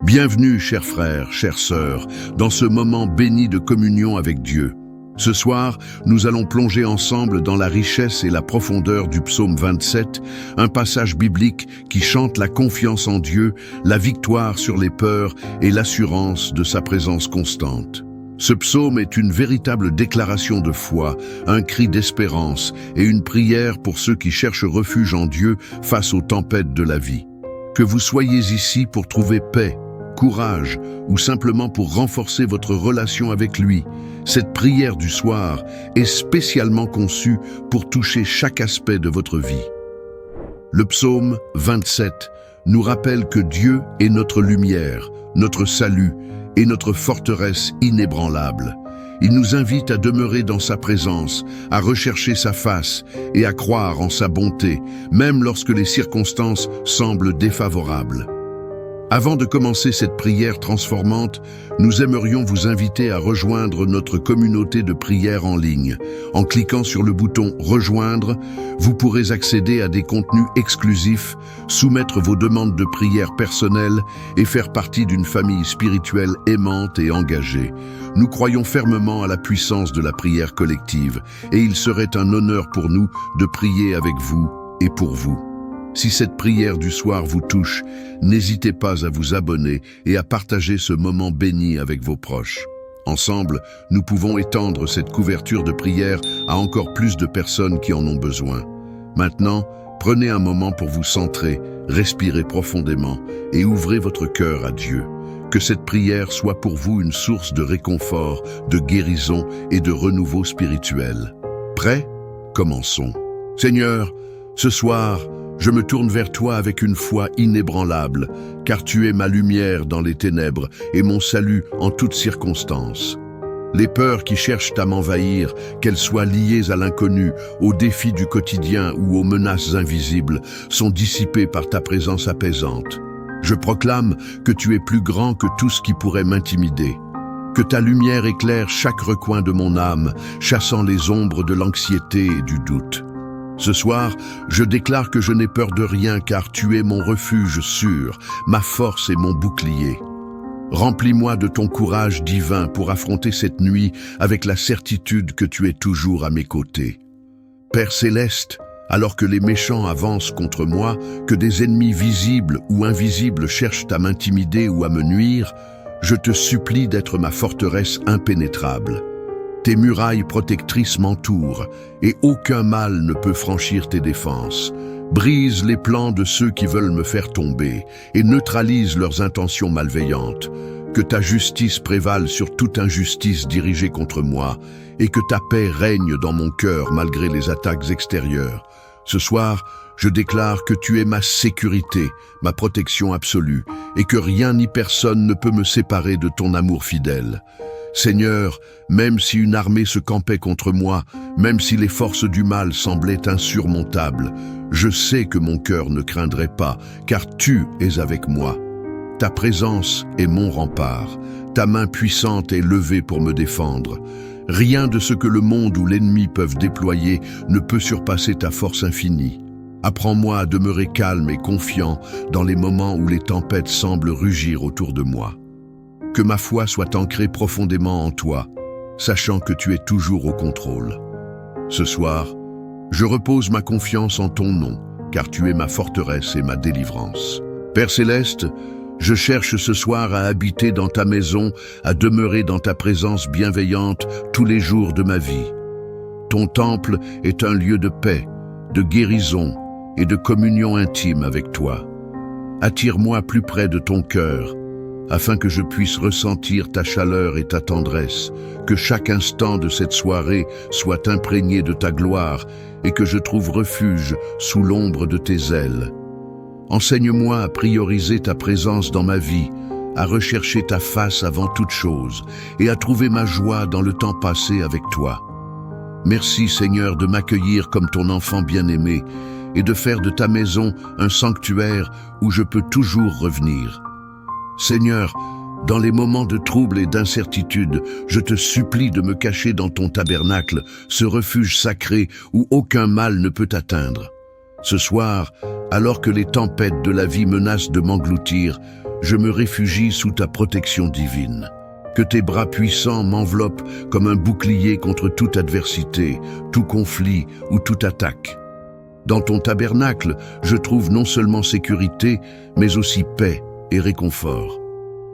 Bienvenue, chers frères, chères sœurs, dans ce moment béni de communion avec Dieu. Ce soir, nous allons plonger ensemble dans la richesse et la profondeur du psaume 27, un passage biblique qui chante la confiance en Dieu, la victoire sur les peurs et l'assurance de sa présence constante. Ce psaume est une véritable déclaration de foi, un cri d'espérance et une prière pour ceux qui cherchent refuge en Dieu face aux tempêtes de la vie. Que vous soyez ici pour trouver paix, courage ou simplement pour renforcer votre relation avec lui, cette prière du soir est spécialement conçue pour toucher chaque aspect de votre vie. Le psaume 27 nous rappelle que Dieu est notre lumière, notre salut et notre forteresse inébranlable. Il nous invite à demeurer dans sa présence, à rechercher sa face et à croire en sa bonté, même lorsque les circonstances semblent défavorables. Avant de commencer cette prière transformante, nous aimerions vous inviter à rejoindre notre communauté de prière en ligne. En cliquant sur le bouton « Rejoindre », vous pourrez accéder à des contenus exclusifs, soumettre vos demandes de prière personnelles et faire partie d'une famille spirituelle aimante et engagée. Nous croyons fermement à la puissance de la prière collective et il serait un honneur pour nous de prier avec vous et pour vous. Si cette prière du soir vous touche, n'hésitez pas à vous abonner et à partager ce moment béni avec vos proches. Ensemble, nous pouvons étendre cette couverture de prière à encore plus de personnes qui en ont besoin. Maintenant, prenez un moment pour vous centrer, respirez profondément et ouvrez votre cœur à Dieu. Que cette prière soit pour vous une source de réconfort, de guérison et de renouveau spirituel. Prêts? Commençons. Seigneur, ce soir, je me tourne vers toi avec une foi inébranlable, car tu es ma lumière dans les ténèbres et mon salut en toutes circonstances. Les peurs qui cherchent à m'envahir, qu'elles soient liées à l'inconnu, aux défis du quotidien ou aux menaces invisibles, sont dissipées par ta présence apaisante. Je proclame que tu es plus grand que tout ce qui pourrait m'intimider. Que ta lumière éclaire chaque recoin de mon âme, chassant les ombres de l'anxiété et du doute. Ce soir, je déclare que je n'ai peur de rien car tu es mon refuge sûr, ma force et mon bouclier. Remplis-moi de ton courage divin pour affronter cette nuit avec la certitude que tu es toujours à mes côtés. Père céleste, alors que les méchants avancent contre moi, que des ennemis visibles ou invisibles cherchent à m'intimider ou à me nuire, je te supplie d'être ma forteresse impénétrable. Tes murailles protectrices m'entourent, et aucun mal ne peut franchir tes défenses. Brise les plans de ceux qui veulent me faire tomber, et neutralise leurs intentions malveillantes. Que ta justice prévale sur toute injustice dirigée contre moi, et que ta paix règne dans mon cœur malgré les attaques extérieures. Ce soir, je déclare que tu es ma sécurité, ma protection absolue, et que rien ni personne ne peut me séparer de ton amour fidèle. Seigneur, même si une armée se campait contre moi, même si les forces du mal semblaient insurmontables, je sais que mon cœur ne craindrait pas, car tu es avec moi. Ta présence est mon rempart, ta main puissante est levée pour me défendre. Rien de ce que le monde ou l'ennemi peuvent déployer ne peut surpasser ta force infinie. Apprends-moi à demeurer calme et confiant dans les moments où les tempêtes semblent rugir autour de moi. Que ma foi soit ancrée profondément en toi, sachant que tu es toujours au contrôle. Ce soir, je repose ma confiance en ton nom, car tu es ma forteresse et ma délivrance. Père céleste, je cherche ce soir à habiter dans ta maison, à demeurer dans ta présence bienveillante tous les jours de ma vie. Ton temple est un lieu de paix, de guérison et de communion intime avec toi. Attire-moi plus près de ton cœur, afin que je puisse ressentir ta chaleur et ta tendresse, que chaque instant de cette soirée soit imprégné de ta gloire et que je trouve refuge sous l'ombre de tes ailes. Enseigne-moi à prioriser ta présence dans ma vie, à rechercher ta face avant toute chose et à trouver ma joie dans le temps passé avec toi. Merci Seigneur de m'accueillir comme ton enfant bien-aimé et de faire de ta maison un sanctuaire où je peux toujours revenir. Seigneur, dans les moments de trouble et d'incertitude, je te supplie de me cacher dans ton tabernacle, ce refuge sacré où aucun mal ne peut t'atteindre. Ce soir, alors que les tempêtes de la vie menacent de m'engloutir, je me réfugie sous ta protection divine. Que tes bras puissants m'enveloppent comme un bouclier contre toute adversité, tout conflit ou toute attaque. Dans ton tabernacle, je trouve non seulement sécurité, mais aussi paix et réconfort.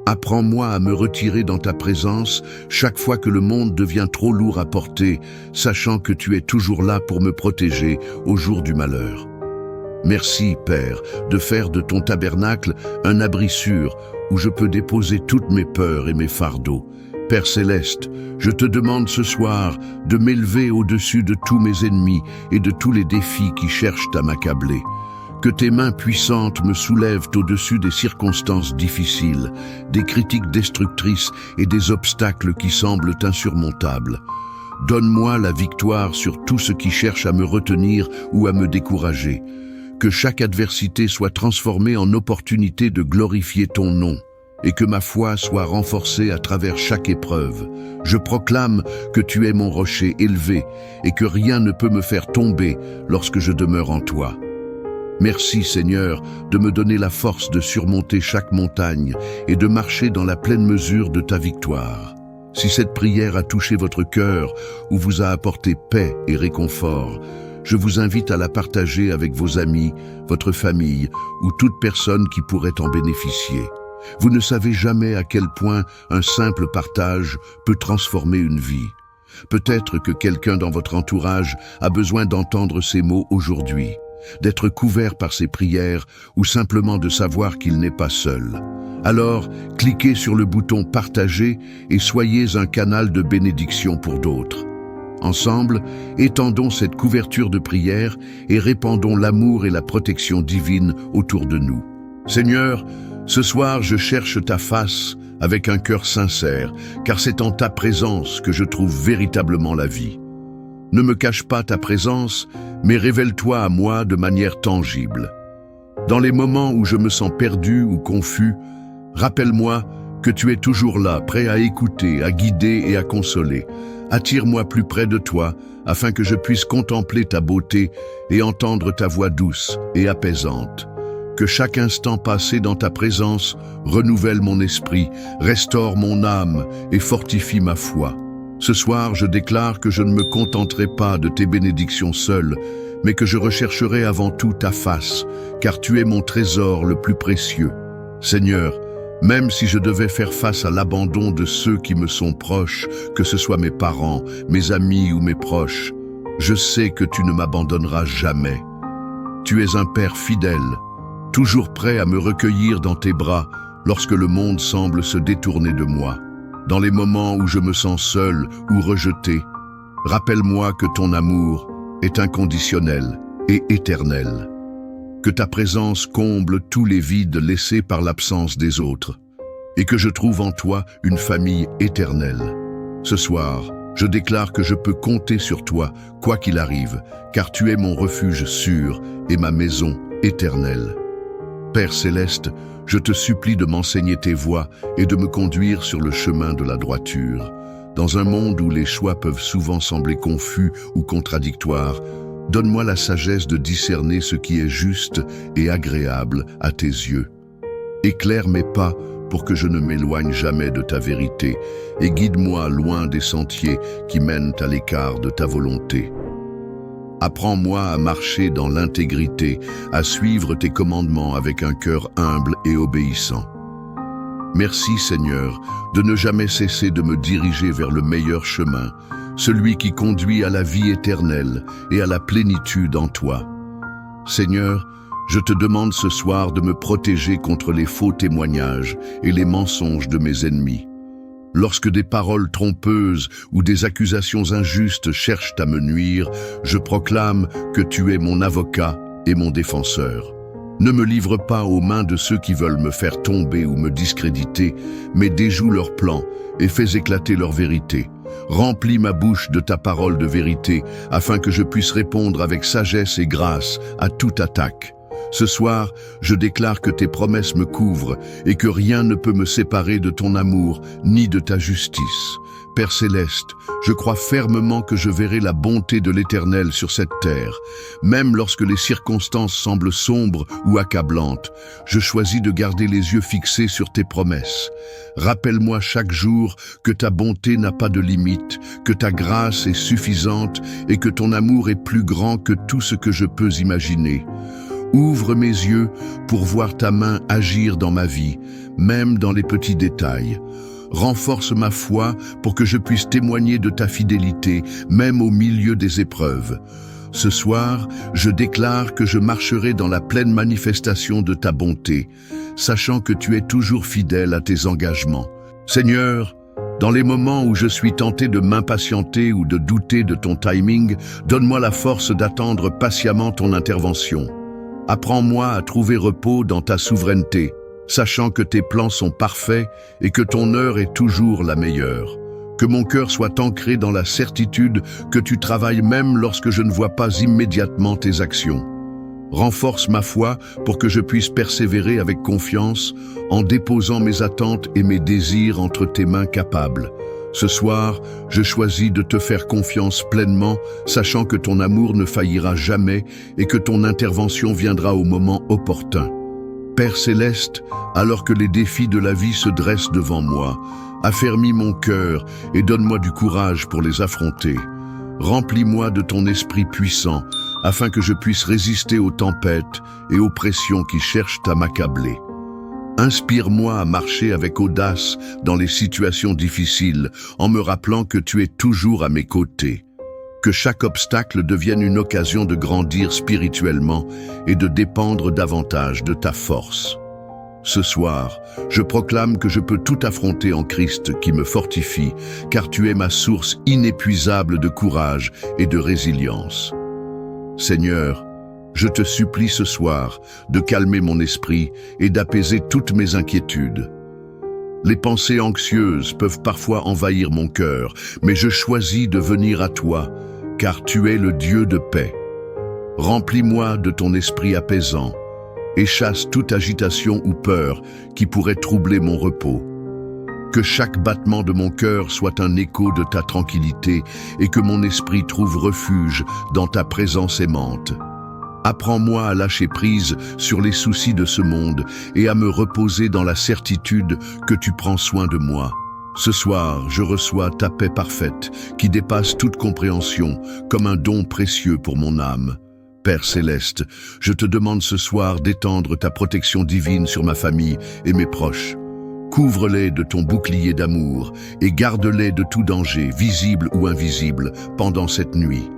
Apprends-moi à me retirer dans ta présence chaque fois que le monde devient trop lourd à porter, sachant que tu es toujours là pour me protéger au jour du malheur. Merci, Père, de faire de ton tabernacle un abri sûr où je peux déposer toutes mes peurs et mes fardeaux. Père céleste, je te demande ce soir de m'élever au-dessus de tous mes ennemis et de tous les défis qui cherchent à m'accabler. Que tes mains puissantes me soulèvent au-dessus des circonstances difficiles, des critiques destructrices et des obstacles qui semblent insurmontables. Donne-moi la victoire sur tout ce qui cherche à me retenir ou à me décourager. Que chaque adversité soit transformée en opportunité de glorifier ton nom et que ma foi soit renforcée à travers chaque épreuve. Je proclame que tu es mon rocher élevé et que rien ne peut me faire tomber lorsque je demeure en toi. Merci Seigneur de me donner la force de surmonter chaque montagne et de marcher dans la pleine mesure de ta victoire. Si cette prière a touché votre cœur ou vous a apporté paix et réconfort, je vous invite à la partager avec vos amis, votre famille ou toute personne qui pourrait en bénéficier. Vous ne savez jamais à quel point un simple partage peut transformer une vie. Peut-être que quelqu'un dans votre entourage a besoin d'entendre ces mots aujourd'hui, d'être couvert par ces prières ou simplement de savoir qu'il n'est pas seul. Alors, cliquez sur le bouton « Partager » et soyez un canal de bénédiction pour d'autres. Ensemble, étendons cette couverture de prière et répandons l'amour et la protection divine autour de nous. Seigneur, ce soir je cherche ta face avec un cœur sincère, car c'est en ta présence que je trouve véritablement la vie. Ne me cache pas ta présence, mais révèle-toi à moi de manière tangible. Dans les moments où je me sens perdu ou confus, rappelle-moi que tu es toujours là, prêt à écouter, à guider et à consoler. Attire-moi plus près de toi, afin que je puisse contempler ta beauté et entendre ta voix douce et apaisante. Que chaque instant passé dans ta présence renouvelle mon esprit, restaure mon âme et fortifie ma foi. Ce soir, je déclare que je ne me contenterai pas de tes bénédictions seules, mais que je rechercherai avant tout ta face, car tu es mon trésor le plus précieux. Seigneur, même si je devais faire face à l'abandon de ceux qui me sont proches, que ce soit mes parents, mes amis ou mes proches, je sais que tu ne m'abandonneras jamais. Tu es un Père fidèle, toujours prêt à me recueillir dans tes bras lorsque le monde semble se détourner de moi. Dans les moments où je me sens seul ou rejeté, rappelle-moi que ton amour est inconditionnel et éternel. Que ta présence comble tous les vides laissés par l'absence des autres, et que je trouve en toi une famille éternelle. Ce soir, je déclare que je peux compter sur toi, quoi qu'il arrive, car tu es mon refuge sûr et ma maison éternelle. Père céleste, je te supplie de m'enseigner tes voies et de me conduire sur le chemin de la droiture. Dans un monde où les choix peuvent souvent sembler confus ou contradictoires, donne-moi la sagesse de discerner ce qui est juste et agréable à tes yeux. Éclaire mes pas pour que je ne m'éloigne jamais de ta vérité et guide-moi loin des sentiers qui mènent à l'écart de ta volonté. Apprends-moi à marcher dans l'intégrité, à suivre tes commandements avec un cœur humble et obéissant. Merci Seigneur de ne jamais cesser de me diriger vers le meilleur chemin, celui qui conduit à la vie éternelle et à la plénitude en toi. Seigneur, je te demande ce soir de me protéger contre les faux témoignages et les mensonges de mes ennemis. Lorsque des paroles trompeuses ou des accusations injustes cherchent à me nuire, je proclame que tu es mon avocat et mon défenseur. Ne me livre pas aux mains de ceux qui veulent me faire tomber ou me discréditer, mais déjoue leurs plans et fais éclater leur vérité. Remplis ma bouche de ta parole de vérité, afin que je puisse répondre avec sagesse et grâce à toute attaque. Ce soir, je déclare que tes promesses me couvrent et que rien ne peut me séparer de ton amour ni de ta justice. Père céleste, je crois fermement que je verrai la bonté de l'Éternel sur cette terre. Même lorsque les circonstances semblent sombres ou accablantes, je choisis de garder les yeux fixés sur tes promesses. Rappelle-moi chaque jour que ta bonté n'a pas de limite, que ta grâce est suffisante et que ton amour est plus grand que tout ce que je peux imaginer. Ouvre mes yeux pour voir ta main agir dans ma vie, même dans les petits détails. Renforce ma foi pour que je puisse témoigner de ta fidélité, même au milieu des épreuves. Ce soir, je déclare que je marcherai dans la pleine manifestation de ta bonté, sachant que tu es toujours fidèle à tes engagements. Seigneur, dans les moments où je suis tenté de m'impatienter ou de douter de ton timing, donne-moi la force d'attendre patiemment ton intervention. Apprends-moi à trouver repos dans ta souveraineté, sachant que tes plans sont parfaits et que ton heure est toujours la meilleure. Que mon cœur soit ancré dans la certitude que tu travailles même lorsque je ne vois pas immédiatement tes actions. Renforce ma foi pour que je puisse persévérer avec confiance en déposant mes attentes et mes désirs entre tes mains capables. Ce soir, je choisis de te faire confiance pleinement, sachant que ton amour ne faillira jamais et que ton intervention viendra au moment opportun. Père céleste, alors que les défis de la vie se dressent devant moi, affermis mon cœur et donne-moi du courage pour les affronter. Remplis-moi de ton esprit puissant, afin que je puisse résister aux tempêtes et aux pressions qui cherchent à m'accabler. Inspire-moi à marcher avec audace dans les situations difficiles, en me rappelant que tu es toujours à mes côtés. Que chaque obstacle devienne une occasion de grandir spirituellement et de dépendre davantage de ta force. Ce soir, je proclame que je peux tout affronter en Christ qui me fortifie, car tu es ma source inépuisable de courage et de résilience. Seigneur, je te supplie ce soir de calmer mon esprit et d'apaiser toutes mes inquiétudes. Les pensées anxieuses peuvent parfois envahir mon cœur, mais je choisis de venir à toi, car tu es le Dieu de paix. Remplis-moi de ton esprit apaisant et chasse toute agitation ou peur qui pourrait troubler mon repos. Que chaque battement de mon cœur soit un écho de ta tranquillité et que mon esprit trouve refuge dans ta présence aimante. Apprends-moi à lâcher prise sur les soucis de ce monde et à me reposer dans la certitude que tu prends soin de moi. Ce soir, je reçois ta paix parfaite qui dépasse toute compréhension comme un don précieux pour mon âme. Père céleste, je te demande ce soir d'étendre ta protection divine sur ma famille et mes proches. Couvre-les de ton bouclier d'amour et garde-les de tout danger, visible ou invisible, pendant cette nuit.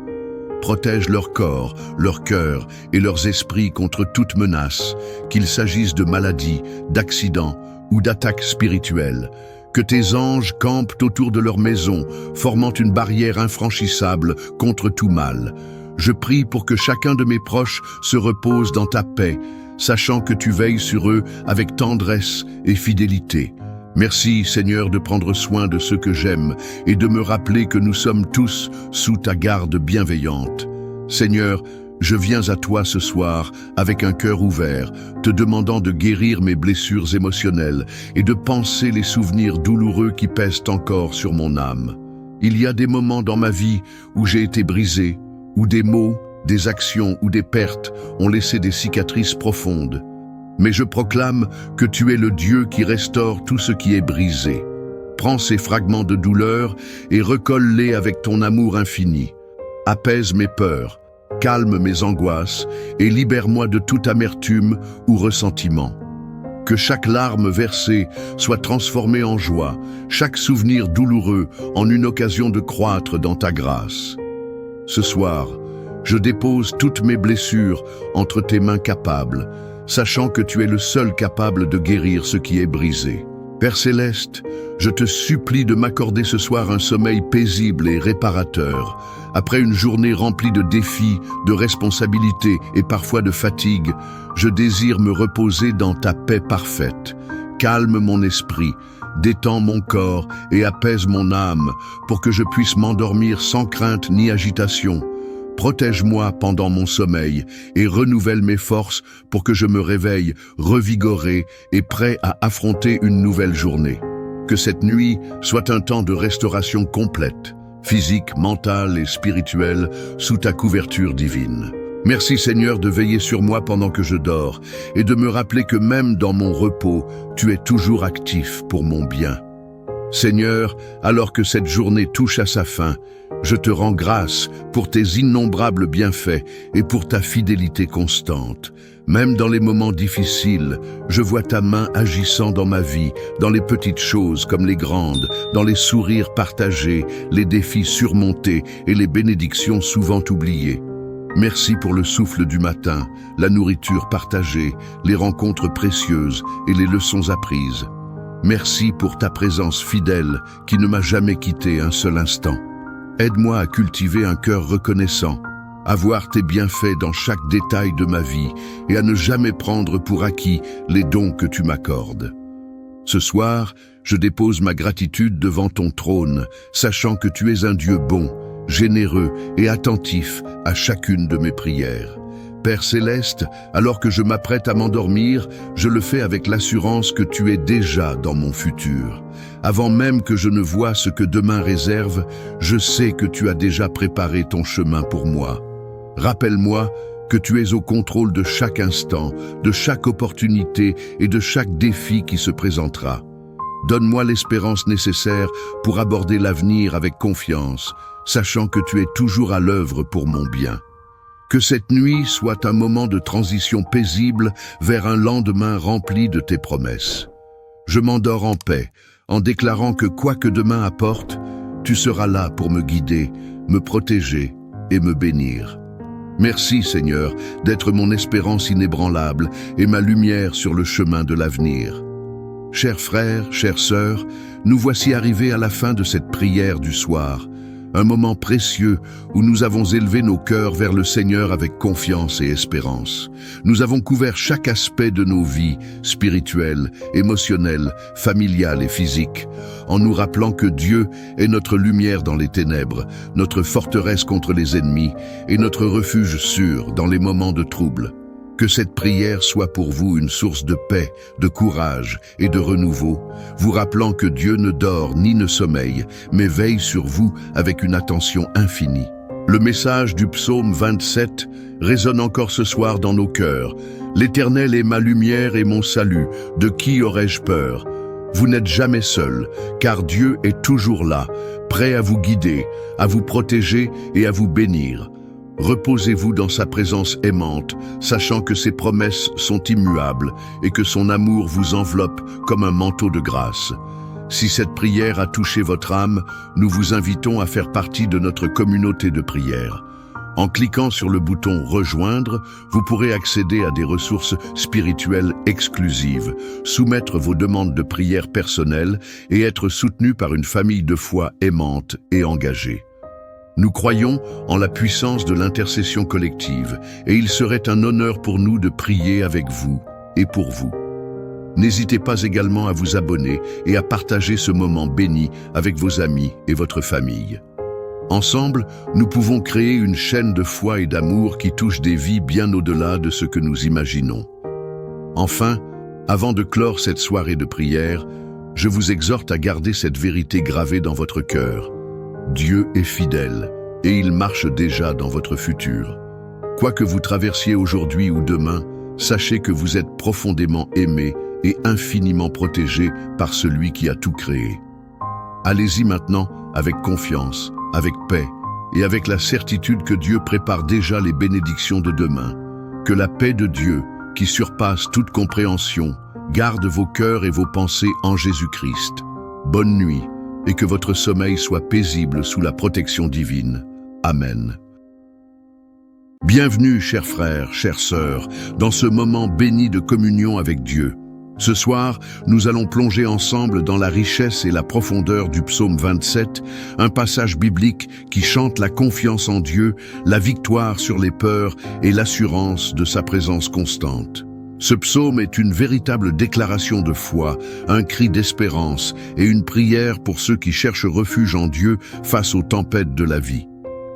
Protège leur corps, leur cœur et leurs esprits contre toute menace, qu'il s'agisse de maladies, d'accidents ou d'attaques spirituelles. Que tes anges campent autour de leur maison, formant une barrière infranchissable contre tout mal. Je prie pour que chacun de mes proches se repose dans ta paix, sachant que tu veilles sur eux avec tendresse et fidélité. Merci, Seigneur, de prendre soin de ceux que j'aime et de me rappeler que nous sommes tous sous ta garde bienveillante. Seigneur, je viens à toi ce soir avec un cœur ouvert, te demandant de guérir mes blessures émotionnelles et de panser les souvenirs douloureux qui pèsent encore sur mon âme. Il y a des moments dans ma vie où j'ai été brisé, où des mots, des actions ou des pertes ont laissé des cicatrices profondes. Mais je proclame que tu es le Dieu qui restaure tout ce qui est brisé. Prends ces fragments de douleur et recolle-les avec ton amour infini. Apaise mes peurs, calme mes angoisses et libère-moi de toute amertume ou ressentiment. Que chaque larme versée soit transformée en joie, chaque souvenir douloureux en une occasion de croître dans ta grâce. Ce soir, je dépose toutes mes blessures entre tes mains capables, sachant que tu es le seul capable de guérir ce qui est brisé. Père céleste, je te supplie de m'accorder ce soir un sommeil paisible et réparateur. Après une journée remplie de défis, de responsabilités et parfois de fatigue, je désire me reposer dans ta paix parfaite. Calme mon esprit, détends mon corps et apaise mon âme pour que je puisse m'endormir sans crainte ni agitation. Protège-moi pendant mon sommeil et renouvelle mes forces pour que je me réveille revigoré et prêt à affronter une nouvelle journée. Que cette nuit soit un temps de restauration complète, physique, mentale et spirituelle, sous ta couverture divine. Merci Seigneur de veiller sur moi pendant que je dors et de me rappeler que même dans mon repos, tu es toujours actif pour mon bien. Seigneur, alors que cette journée touche à sa fin, je te rends grâce pour tes innombrables bienfaits et pour ta fidélité constante. Même dans les moments difficiles, je vois ta main agissant dans ma vie, dans les petites choses comme les grandes, dans les sourires partagés, les défis surmontés et les bénédictions souvent oubliées. Merci pour le souffle du matin, la nourriture partagée, les rencontres précieuses et les leçons apprises. Merci pour ta présence fidèle qui ne m'a jamais quitté un seul instant. Aide-moi à cultiver un cœur reconnaissant, à voir tes bienfaits dans chaque détail de ma vie et à ne jamais prendre pour acquis les dons que tu m'accordes. Ce soir, je dépose ma gratitude devant ton trône, sachant que tu es un Dieu bon, généreux et attentif à chacune de mes prières. Père céleste, alors que je m'apprête à m'endormir, je le fais avec l'assurance que tu es déjà dans mon futur. Avant même que je ne voie ce que demain réserve, je sais que tu as déjà préparé ton chemin pour moi. Rappelle-moi que tu es au contrôle de chaque instant, de chaque opportunité et de chaque défi qui se présentera. Donne-moi l'espérance nécessaire pour aborder l'avenir avec confiance, sachant que tu es toujours à l'œuvre pour mon bien. Que cette nuit soit un moment de transition paisible vers un lendemain rempli de tes promesses. Je m'endors en paix, en déclarant que quoi que demain apporte, tu seras là pour me guider, me protéger et me bénir. Merci Seigneur d'être mon espérance inébranlable et ma lumière sur le chemin de l'avenir. Chers frères, chères sœurs, nous voici arrivés à la fin de cette prière du soir, un moment précieux où nous avons élevé nos cœurs vers le Seigneur avec confiance et espérance. Nous avons couvert chaque aspect de nos vies, spirituelles, émotionnelles, familiales et physiques, en nous rappelant que Dieu est notre lumière dans les ténèbres, notre forteresse contre les ennemis et notre refuge sûr dans les moments de trouble. Que cette prière soit pour vous une source de paix, de courage et de renouveau, vous rappelant que Dieu ne dort ni ne sommeille, mais veille sur vous avec une attention infinie. Le message du psaume 27 résonne encore ce soir dans nos cœurs. L'Éternel est ma lumière et mon salut, de qui aurais-je peur? Vous n'êtes jamais seul, car Dieu est toujours là, prêt à vous guider, à vous protéger et à vous bénir. Reposez-vous dans sa présence aimante, sachant que ses promesses sont immuables et que son amour vous enveloppe comme un manteau de grâce. Si cette prière a touché votre âme, nous vous invitons à faire partie de notre communauté de prière. En cliquant sur le bouton « Rejoindre », vous pourrez accéder à des ressources spirituelles exclusives, soumettre vos demandes de prière personnelles et être soutenu par une famille de foi aimante et engagée. Nous croyons en la puissance de l'intercession collective et il serait un honneur pour nous de prier avec vous et pour vous. N'hésitez pas également à vous abonner et à partager ce moment béni avec vos amis et votre famille. Ensemble, nous pouvons créer une chaîne de foi et d'amour qui touche des vies bien au-delà de ce que nous imaginons. Enfin, avant de clore cette soirée de prière, je vous exhorte à garder cette vérité gravée dans votre cœur. Dieu est fidèle et il marche déjà dans votre futur. Quoi que vous traversiez aujourd'hui ou demain, sachez que vous êtes profondément aimé et infiniment protégé par celui qui a tout créé. Allez-y maintenant avec confiance, avec paix et avec la certitude que Dieu prépare déjà les bénédictions de demain. Que la paix de Dieu, qui surpasse toute compréhension, garde vos cœurs et vos pensées en Jésus-Christ. Bonne nuit. Et que votre sommeil soit paisible sous la protection divine. Amen. Bienvenue, chers frères, chères sœurs, dans ce moment béni de communion avec Dieu. Ce soir, nous allons plonger ensemble dans la richesse et la profondeur du psaume 27, un passage biblique qui chante la confiance en Dieu, la victoire sur les peurs et l'assurance de sa présence constante. Ce psaume est une véritable déclaration de foi, un cri d'espérance et une prière pour ceux qui cherchent refuge en Dieu face aux tempêtes de la vie.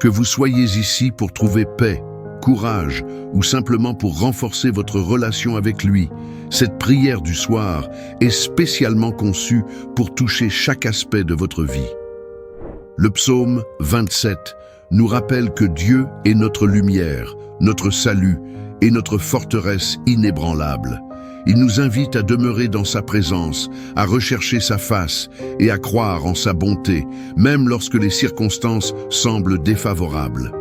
Que vous soyez ici pour trouver paix, courage ou simplement pour renforcer votre relation avec lui, cette prière du soir est spécialement conçue pour toucher chaque aspect de votre vie. Le psaume 27 nous rappelle que Dieu est notre lumière, notre salut et notre forteresse inébranlable. Il nous invite à demeurer dans sa présence, à rechercher sa face et à croire en sa bonté, même lorsque les circonstances semblent défavorables.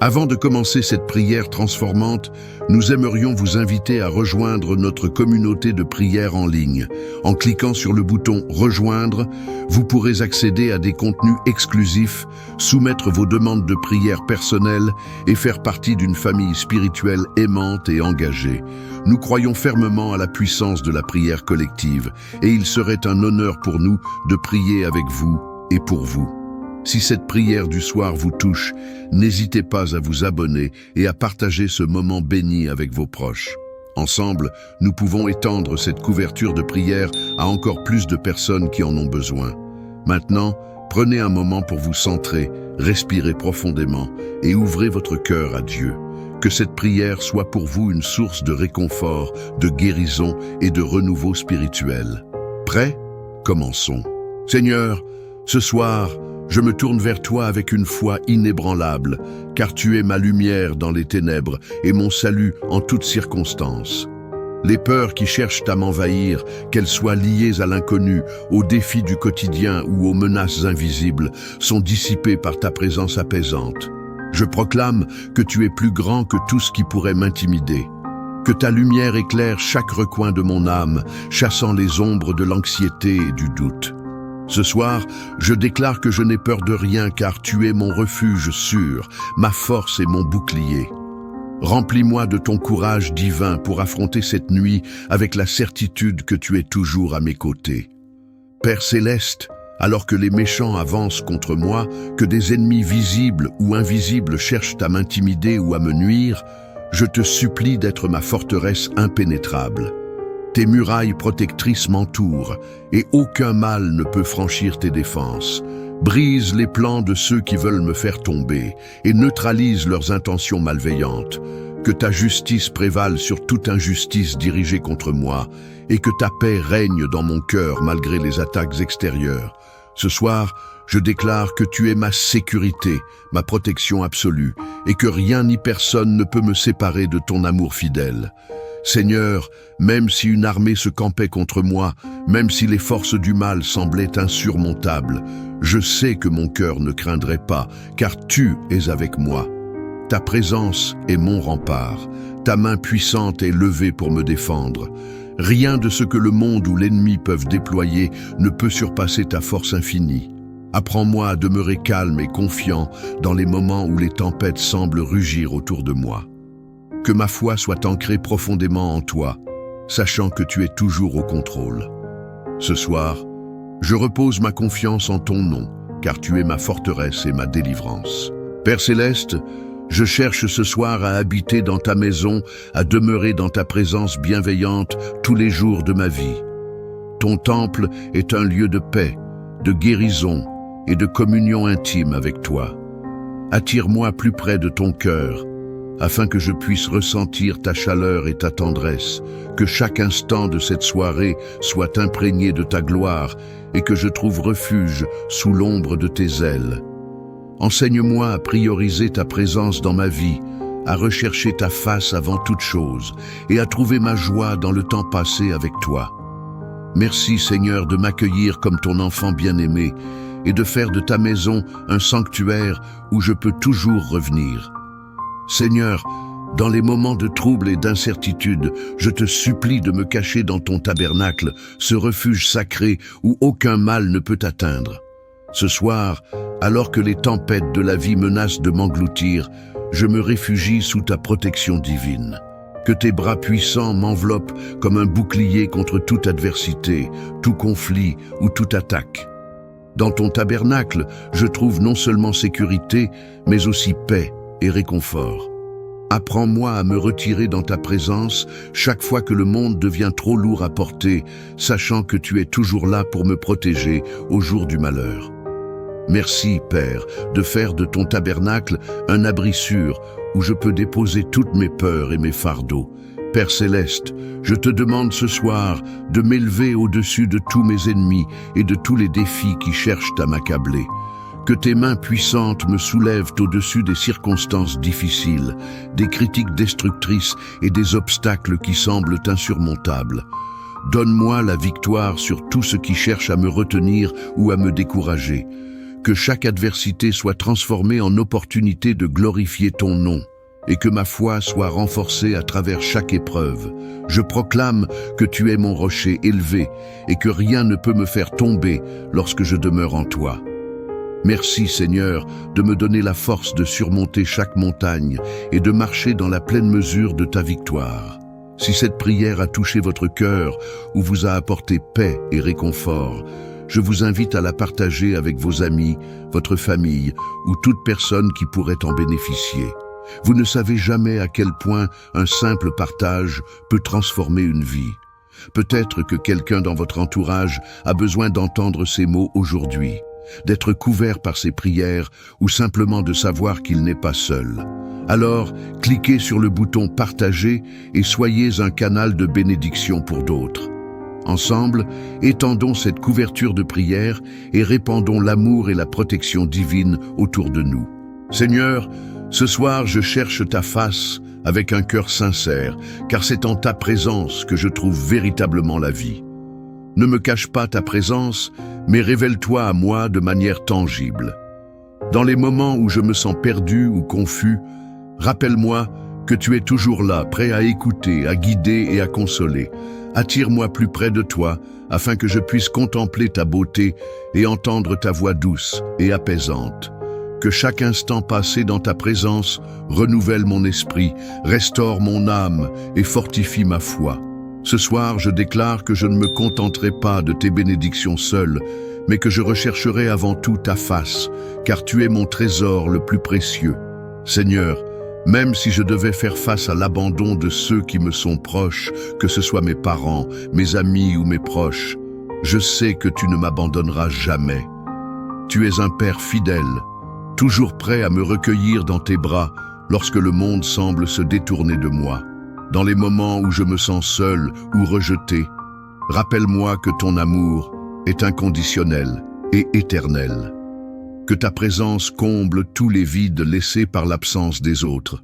Avant de commencer cette prière transformante, nous aimerions vous inviter à rejoindre notre communauté de prière en ligne. En cliquant sur le bouton « Rejoindre », vous pourrez accéder à des contenus exclusifs, soumettre vos demandes de prière personnelles et faire partie d'une famille spirituelle aimante et engagée. Nous croyons fermement à la puissance de la prière collective et il serait un honneur pour nous de prier avec vous et pour vous. Si cette prière du soir vous touche, n'hésitez pas à vous abonner et à partager ce moment béni avec vos proches. Ensemble, nous pouvons étendre cette couverture de prière à encore plus de personnes qui en ont besoin. Maintenant, prenez un moment pour vous centrer, respirez profondément et ouvrez votre cœur à Dieu. Que cette prière soit pour vous une source de réconfort, de guérison et de renouveau spirituel. Prêts? Commençons. Seigneur, ce soir, je me tourne vers toi avec une foi inébranlable, car tu es ma lumière dans les ténèbres et mon salut en toutes circonstances. Les peurs qui cherchent à m'envahir, qu'elles soient liées à l'inconnu, aux défis du quotidien ou aux menaces invisibles, sont dissipées par ta présence apaisante. Je proclame que tu es plus grand que tout ce qui pourrait m'intimider. Que ta lumière éclaire chaque recoin de mon âme, chassant les ombres de l'anxiété et du doute. Ce soir, je déclare que je n'ai peur de rien car tu es mon refuge sûr, ma force et mon bouclier. Remplis-moi de ton courage divin pour affronter cette nuit avec la certitude que tu es toujours à mes côtés. Père céleste, alors que les méchants avancent contre moi, que des ennemis visibles ou invisibles cherchent à m'intimider ou à me nuire, je te supplie d'être ma forteresse impénétrable. Tes murailles protectrices m'entourent, et aucun mal ne peut franchir tes défenses. Brise les plans de ceux qui veulent me faire tomber, et neutralise leurs intentions malveillantes. Que ta justice prévale sur toute injustice dirigée contre moi, et que ta paix règne dans mon cœur malgré les attaques extérieures. Ce soir, je déclare que tu es ma sécurité, ma protection absolue, et que rien ni personne ne peut me séparer de ton amour fidèle. Seigneur, même si une armée se campait contre moi, même si les forces du mal semblaient insurmontables, je sais que mon cœur ne craindrait pas, car tu es avec moi. Ta présence est mon rempart, ta main puissante est levée pour me défendre. Rien de ce que le monde ou l'ennemi peuvent déployer ne peut surpasser ta force infinie. Apprends-moi à demeurer calme et confiant dans les moments où les tempêtes semblent rugir autour de moi. Que ma foi soit ancrée profondément en toi, sachant que tu es toujours au contrôle. Ce soir, je repose ma confiance en ton nom, car tu es ma forteresse et ma délivrance. Père céleste, je cherche ce soir à habiter dans ta maison, à demeurer dans ta présence bienveillante tous les jours de ma vie. Ton temple est un lieu de paix, de guérison et de communion intime avec toi. Attire-moi plus près de ton cœur, afin que je puisse ressentir ta chaleur et ta tendresse, que chaque instant de cette soirée soit imprégné de ta gloire et que je trouve refuge sous l'ombre de tes ailes. Enseigne-moi à prioriser ta présence dans ma vie, à rechercher ta face avant toute chose et à trouver ma joie dans le temps passé avec toi. Merci Seigneur de m'accueillir comme ton enfant bien-aimé et de faire de ta maison un sanctuaire où je peux toujours revenir. Seigneur, dans les moments de trouble et d'incertitude, je te supplie de me cacher dans ton tabernacle, ce refuge sacré où aucun mal ne peut atteindre. Ce soir, alors que les tempêtes de la vie menacent de m'engloutir, je me réfugie sous ta protection divine. Que tes bras puissants m'enveloppent comme un bouclier contre toute adversité, tout conflit ou toute attaque. Dans ton tabernacle, je trouve non seulement sécurité, mais aussi paix et réconfort. Apprends-moi à me retirer dans ta présence chaque fois que le monde devient trop lourd à porter, sachant que tu es toujours là pour me protéger au jour du malheur. Merci, Père, de faire de ton tabernacle un abri sûr où je peux déposer toutes mes peurs et mes fardeaux. Père céleste, je te demande ce soir de m'élever au-dessus de tous mes ennemis et de tous les défis qui cherchent à m'accabler. Que tes mains puissantes me soulèvent au-dessus des circonstances difficiles, des critiques destructrices et des obstacles qui semblent insurmontables. Donne-moi la victoire sur tout ce qui cherche à me retenir ou à me décourager. Que chaque adversité soit transformée en opportunité de glorifier ton nom et que ma foi soit renforcée à travers chaque épreuve. Je proclame que tu es mon rocher élevé et que rien ne peut me faire tomber lorsque je demeure en toi. Merci Seigneur de me donner la force de surmonter chaque montagne et de marcher dans la pleine mesure de ta victoire. Si cette prière a touché votre cœur ou vous a apporté paix et réconfort, je vous invite à la partager avec vos amis, votre famille ou toute personne qui pourrait en bénéficier. Vous ne savez jamais à quel point un simple partage peut transformer une vie. Peut-être que quelqu'un dans votre entourage a besoin d'entendre ces mots aujourd'hui, d'être couvert par ces prières ou simplement de savoir qu'il n'est pas seul. Alors, cliquez sur le bouton « Partager » et soyez un canal de bénédiction pour d'autres. Ensemble, étendons cette couverture de prière et répandons l'amour et la protection divine autour de nous. Seigneur, ce soir je cherche ta face avec un cœur sincère, car c'est en ta présence que je trouve véritablement la vie. Ne me cache pas ta présence, mais révèle-toi à moi de manière tangible. Dans les moments où je me sens perdu ou confus, rappelle-moi que tu es toujours là, prêt à écouter, à guider et à consoler. Attire-moi plus près de toi, afin que je puisse contempler ta beauté et entendre ta voix douce et apaisante. Que chaque instant passé dans ta présence renouvelle mon esprit, restaure mon âme et fortifie ma foi. Ce soir, je déclare que je ne me contenterai pas de tes bénédictions seules, mais que je rechercherai avant tout ta face, car tu es mon trésor le plus précieux. Seigneur, même si je devais faire face à l'abandon de ceux qui me sont proches, que ce soit mes parents, mes amis ou mes proches, je sais que tu ne m'abandonneras jamais. Tu es un Père fidèle, toujours prêt à me recueillir dans tes bras lorsque le monde semble se détourner de moi. Dans les moments où je me sens seul ou rejeté, rappelle-moi que ton amour est inconditionnel et éternel. Que ta présence comble tous les vides laissés par l'absence des autres,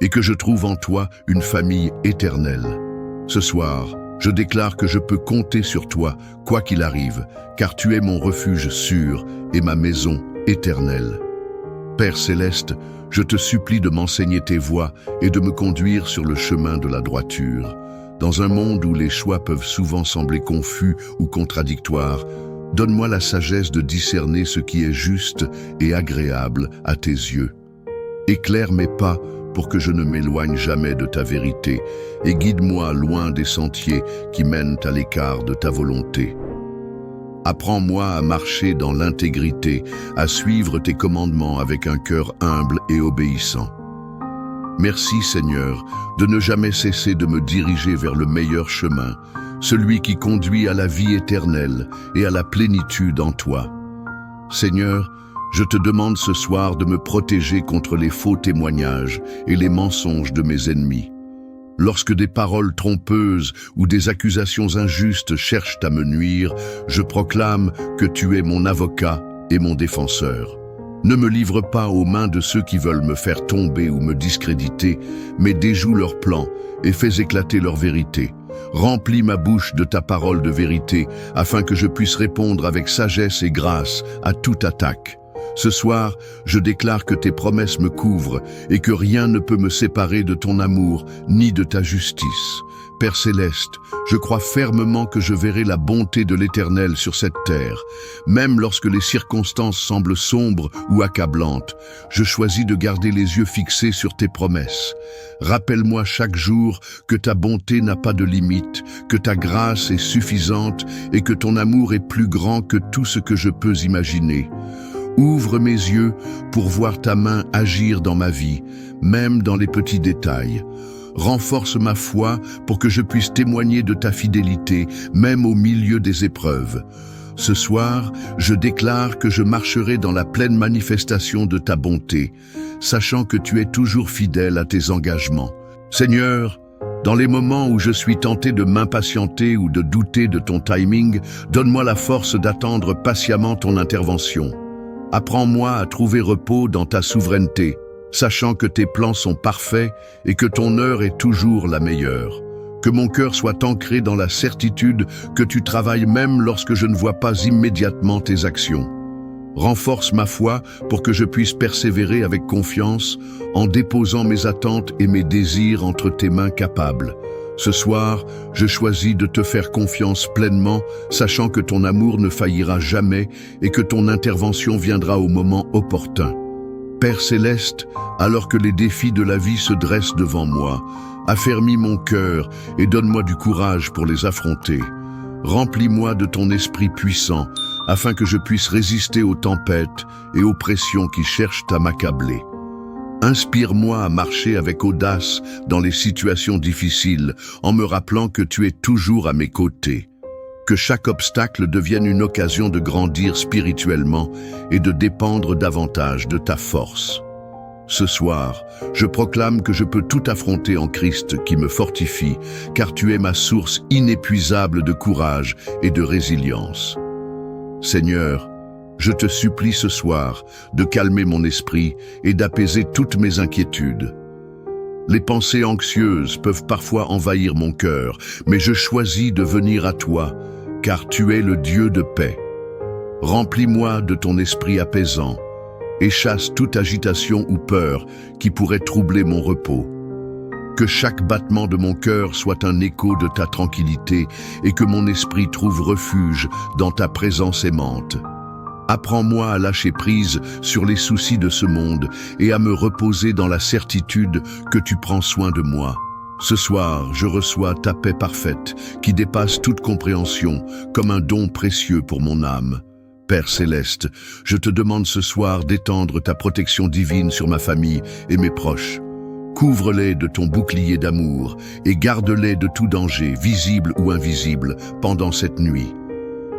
et que je trouve en toi une famille éternelle. Ce soir, je déclare que je peux compter sur toi, quoi qu'il arrive, car tu es mon refuge sûr et ma maison éternelle. Père céleste, je te supplie de m'enseigner tes voies et de me conduire sur le chemin de la droiture. Dans un monde où les choix peuvent souvent sembler confus ou contradictoires, donne-moi la sagesse de discerner ce qui est juste et agréable à tes yeux. Éclaire mes pas pour que je ne m'éloigne jamais de ta vérité et guide-moi loin des sentiers qui mènent à l'écart de ta volonté. Apprends-moi à marcher dans l'intégrité, à suivre tes commandements avec un cœur humble et obéissant. Merci Seigneur de ne jamais cesser de me diriger vers le meilleur chemin, celui qui conduit à la vie éternelle et à la plénitude en toi. Seigneur, je te demande ce soir de me protéger contre les faux témoignages et les mensonges de mes ennemis. Lorsque des paroles trompeuses ou des accusations injustes cherchent à me nuire, je proclame que tu es mon avocat et mon défenseur. Ne me livre pas aux mains de ceux qui veulent me faire tomber ou me discréditer, mais déjoue leurs plans et fais éclater leur vérité. Remplis ma bouche de ta parole de vérité, afin que je puisse répondre avec sagesse et grâce à toute attaque. Ce soir, je déclare que tes promesses me couvrent et que rien ne peut me séparer de ton amour ni de ta justice. Père céleste, je crois fermement que je verrai la bonté de l'Éternel sur cette terre. Même lorsque les circonstances semblent sombres ou accablantes, je choisis de garder les yeux fixés sur tes promesses. Rappelle-moi chaque jour que ta bonté n'a pas de limite, que ta grâce est suffisante et que ton amour est plus grand que tout ce que je peux imaginer. Ouvre mes yeux pour voir ta main agir dans ma vie, même dans les petits détails. Renforce ma foi pour que je puisse témoigner de ta fidélité, même au milieu des épreuves. Ce soir, je déclare que je marcherai dans la pleine manifestation de ta bonté, sachant que tu es toujours fidèle à tes engagements. Seigneur, dans les moments où je suis tenté de m'impatienter ou de douter de ton timing, donne-moi la force d'attendre patiemment ton intervention. Apprends-moi à trouver repos dans ta souveraineté, sachant que tes plans sont parfaits et que ton heure est toujours la meilleure. Que mon cœur soit ancré dans la certitude que tu travailles même lorsque je ne vois pas immédiatement tes actions. Renforce ma foi pour que je puisse persévérer avec confiance en déposant mes attentes et mes désirs entre tes mains capables. Ce soir, je choisis de te faire confiance pleinement, sachant que ton amour ne faillira jamais et que ton intervention viendra au moment opportun. Père céleste, alors que les défis de la vie se dressent devant moi, affermis mon cœur et donne-moi du courage pour les affronter. Remplis-moi de ton esprit puissant, afin que je puisse résister aux tempêtes et aux pressions qui cherchent à m'accabler. Inspire-moi à marcher avec audace dans les situations difficiles, en me rappelant que tu es toujours à mes côtés. Que chaque obstacle devienne une occasion de grandir spirituellement et de dépendre davantage de ta force. Ce soir, je proclame que je peux tout affronter en Christ qui me fortifie, car tu es ma source inépuisable de courage et de résilience. Seigneur, je te supplie ce soir de calmer mon esprit et d'apaiser toutes mes inquiétudes. Les pensées anxieuses peuvent parfois envahir mon cœur, mais je choisis de venir à toi, car tu es le Dieu de paix. Remplis-moi de ton esprit apaisant et chasse toute agitation ou peur qui pourrait troubler mon repos. Que chaque battement de mon cœur soit un écho de ta tranquillité et que mon esprit trouve refuge dans ta présence aimante. Apprends-moi à lâcher prise sur les soucis de ce monde et à me reposer dans la certitude que tu prends soin de moi. Ce soir, je reçois ta paix parfaite qui dépasse toute compréhension comme un don précieux pour mon âme. Père céleste, je te demande ce soir d'étendre ta protection divine sur ma famille et mes proches. Couvre-les de ton bouclier d'amour et garde-les de tout danger, visible ou invisible, pendant cette nuit.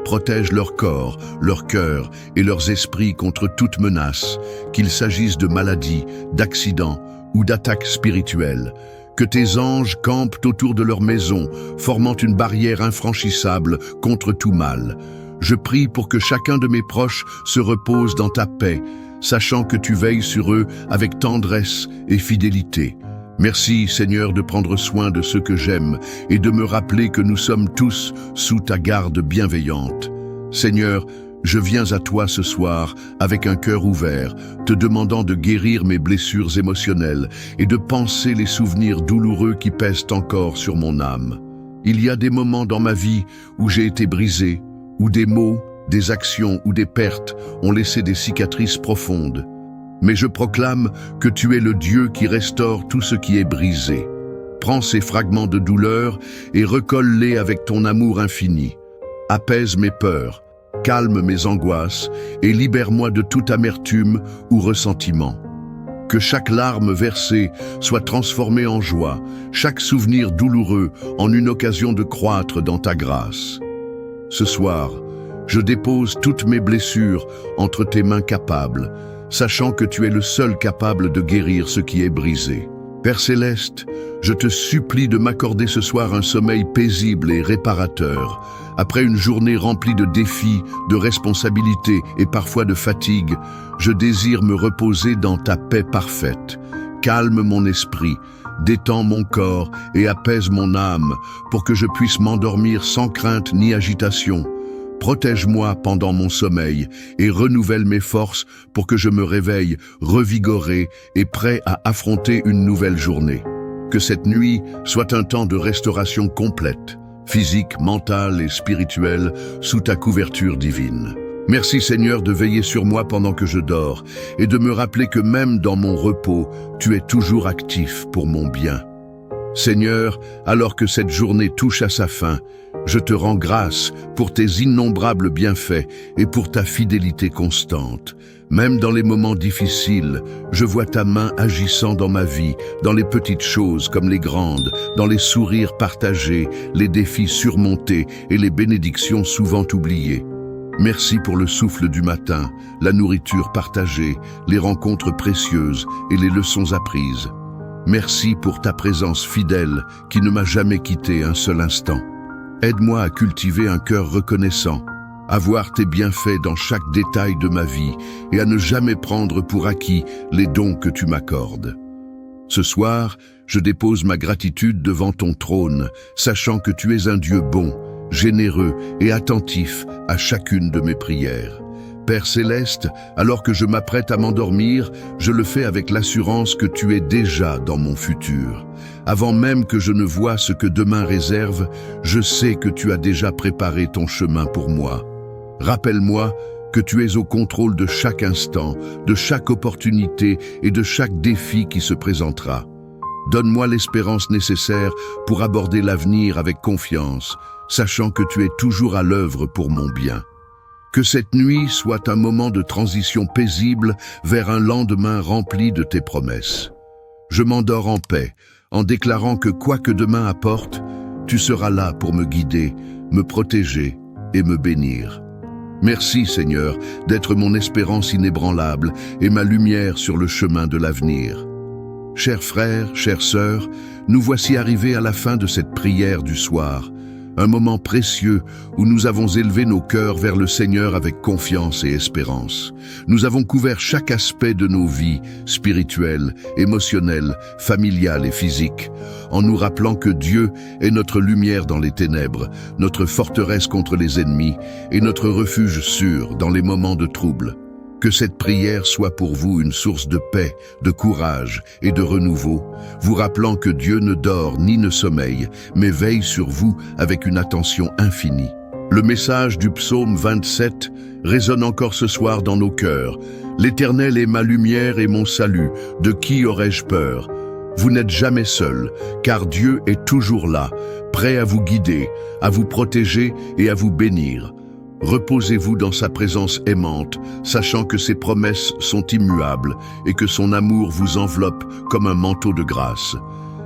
Protège leur corps, leur cœur et leurs esprits contre toute menace, qu'il s'agisse de maladies, d'accidents ou d'attaques spirituelles. Que tes anges campent autour de leur maison, formant une barrière infranchissable contre tout mal. Je prie pour que chacun de mes proches se repose dans ta paix, sachant que tu veilles sur eux avec tendresse et fidélité. Merci, Seigneur, de prendre soin de ceux que j'aime et de me rappeler que nous sommes tous sous ta garde bienveillante. Seigneur, je viens à toi ce soir avec un cœur ouvert, te demandant de guérir mes blessures émotionnelles et de panser les souvenirs douloureux qui pèsent encore sur mon âme. Il y a des moments dans ma vie où j'ai été brisé, où des mots, des actions ou des pertes ont laissé des cicatrices profondes. Mais je proclame que tu es le Dieu qui restaure tout ce qui est brisé. Prends ces fragments de douleur et recolle-les avec ton amour infini. Apaise mes peurs, calme mes angoisses et libère-moi de toute amertume ou ressentiment. Que chaque larme versée soit transformée en joie, chaque souvenir douloureux en une occasion de croître dans ta grâce. Ce soir, je dépose toutes mes blessures entre tes mains capables, sachant que tu es le seul capable de guérir ce qui est brisé. Père céleste, je te supplie de m'accorder ce soir un sommeil paisible et réparateur. Après une journée remplie de défis, de responsabilités et parfois de fatigue, je désire me reposer dans ta paix parfaite. Calme mon esprit, détends mon corps et apaise mon âme pour que je puisse m'endormir sans crainte ni agitation. Protège-moi pendant mon sommeil et renouvelle mes forces pour que je me réveille revigoré et prêt à affronter une nouvelle journée. Que cette nuit soit un temps de restauration complète, physique, mentale et spirituelle, sous ta couverture divine. Merci Seigneur de veiller sur moi pendant que je dors et de me rappeler que même dans mon repos, tu es toujours actif pour mon bien. Seigneur, alors que cette journée touche à sa fin, je te rends grâce pour tes innombrables bienfaits et pour ta fidélité constante. Même dans les moments difficiles, je vois ta main agissant dans ma vie, dans les petites choses comme les grandes, dans les sourires partagés, les défis surmontés et les bénédictions souvent oubliées. Merci pour le souffle du matin, la nourriture partagée, les rencontres précieuses et les leçons apprises. Merci pour ta présence fidèle qui ne m'a jamais quitté un seul instant. Aide-moi à cultiver un cœur reconnaissant, à voir tes bienfaits dans chaque détail de ma vie et à ne jamais prendre pour acquis les dons que tu m'accordes. Ce soir, je dépose ma gratitude devant ton trône, sachant que tu es un Dieu bon, généreux et attentif à chacune de mes prières. Père céleste, alors que je m'apprête à m'endormir, je le fais avec l'assurance que tu es déjà dans mon futur. Avant même que je ne voie ce que demain réserve, je sais que tu as déjà préparé ton chemin pour moi. Rappelle-moi que tu es au contrôle de chaque instant, de chaque opportunité et de chaque défi qui se présentera. Donne-moi l'espérance nécessaire pour aborder l'avenir avec confiance, sachant que tu es toujours à l'œuvre pour mon bien. Que cette nuit soit un moment de transition paisible vers un lendemain rempli de tes promesses. Je m'endors en paix, en déclarant que quoi que demain apporte, tu seras là pour me guider, me protéger et me bénir. Merci Seigneur d'être mon espérance inébranlable et ma lumière sur le chemin de l'avenir. Chers frères, chères sœurs, nous voici arrivés à la fin de cette prière du soir, un moment précieux où nous avons élevé nos cœurs vers le Seigneur avec confiance et espérance. Nous avons couvert chaque aspect de nos vies, spirituelles, émotionnelles, familiales et physiques, en nous rappelant que Dieu est notre lumière dans les ténèbres, notre forteresse contre les ennemis et notre refuge sûr dans les moments de trouble. Que cette prière soit pour vous une source de paix, de courage et de renouveau, vous rappelant que Dieu ne dort ni ne sommeille, mais veille sur vous avec une attention infinie. Le message du psaume 27 résonne encore ce soir dans nos cœurs. L'Éternel est ma lumière et mon salut, de qui aurais-je peur? Vous n'êtes jamais seul, car Dieu est toujours là, prêt à vous guider, à vous protéger et à vous bénir. Reposez-vous dans sa présence aimante, sachant que ses promesses sont immuables et que son amour vous enveloppe comme un manteau de grâce.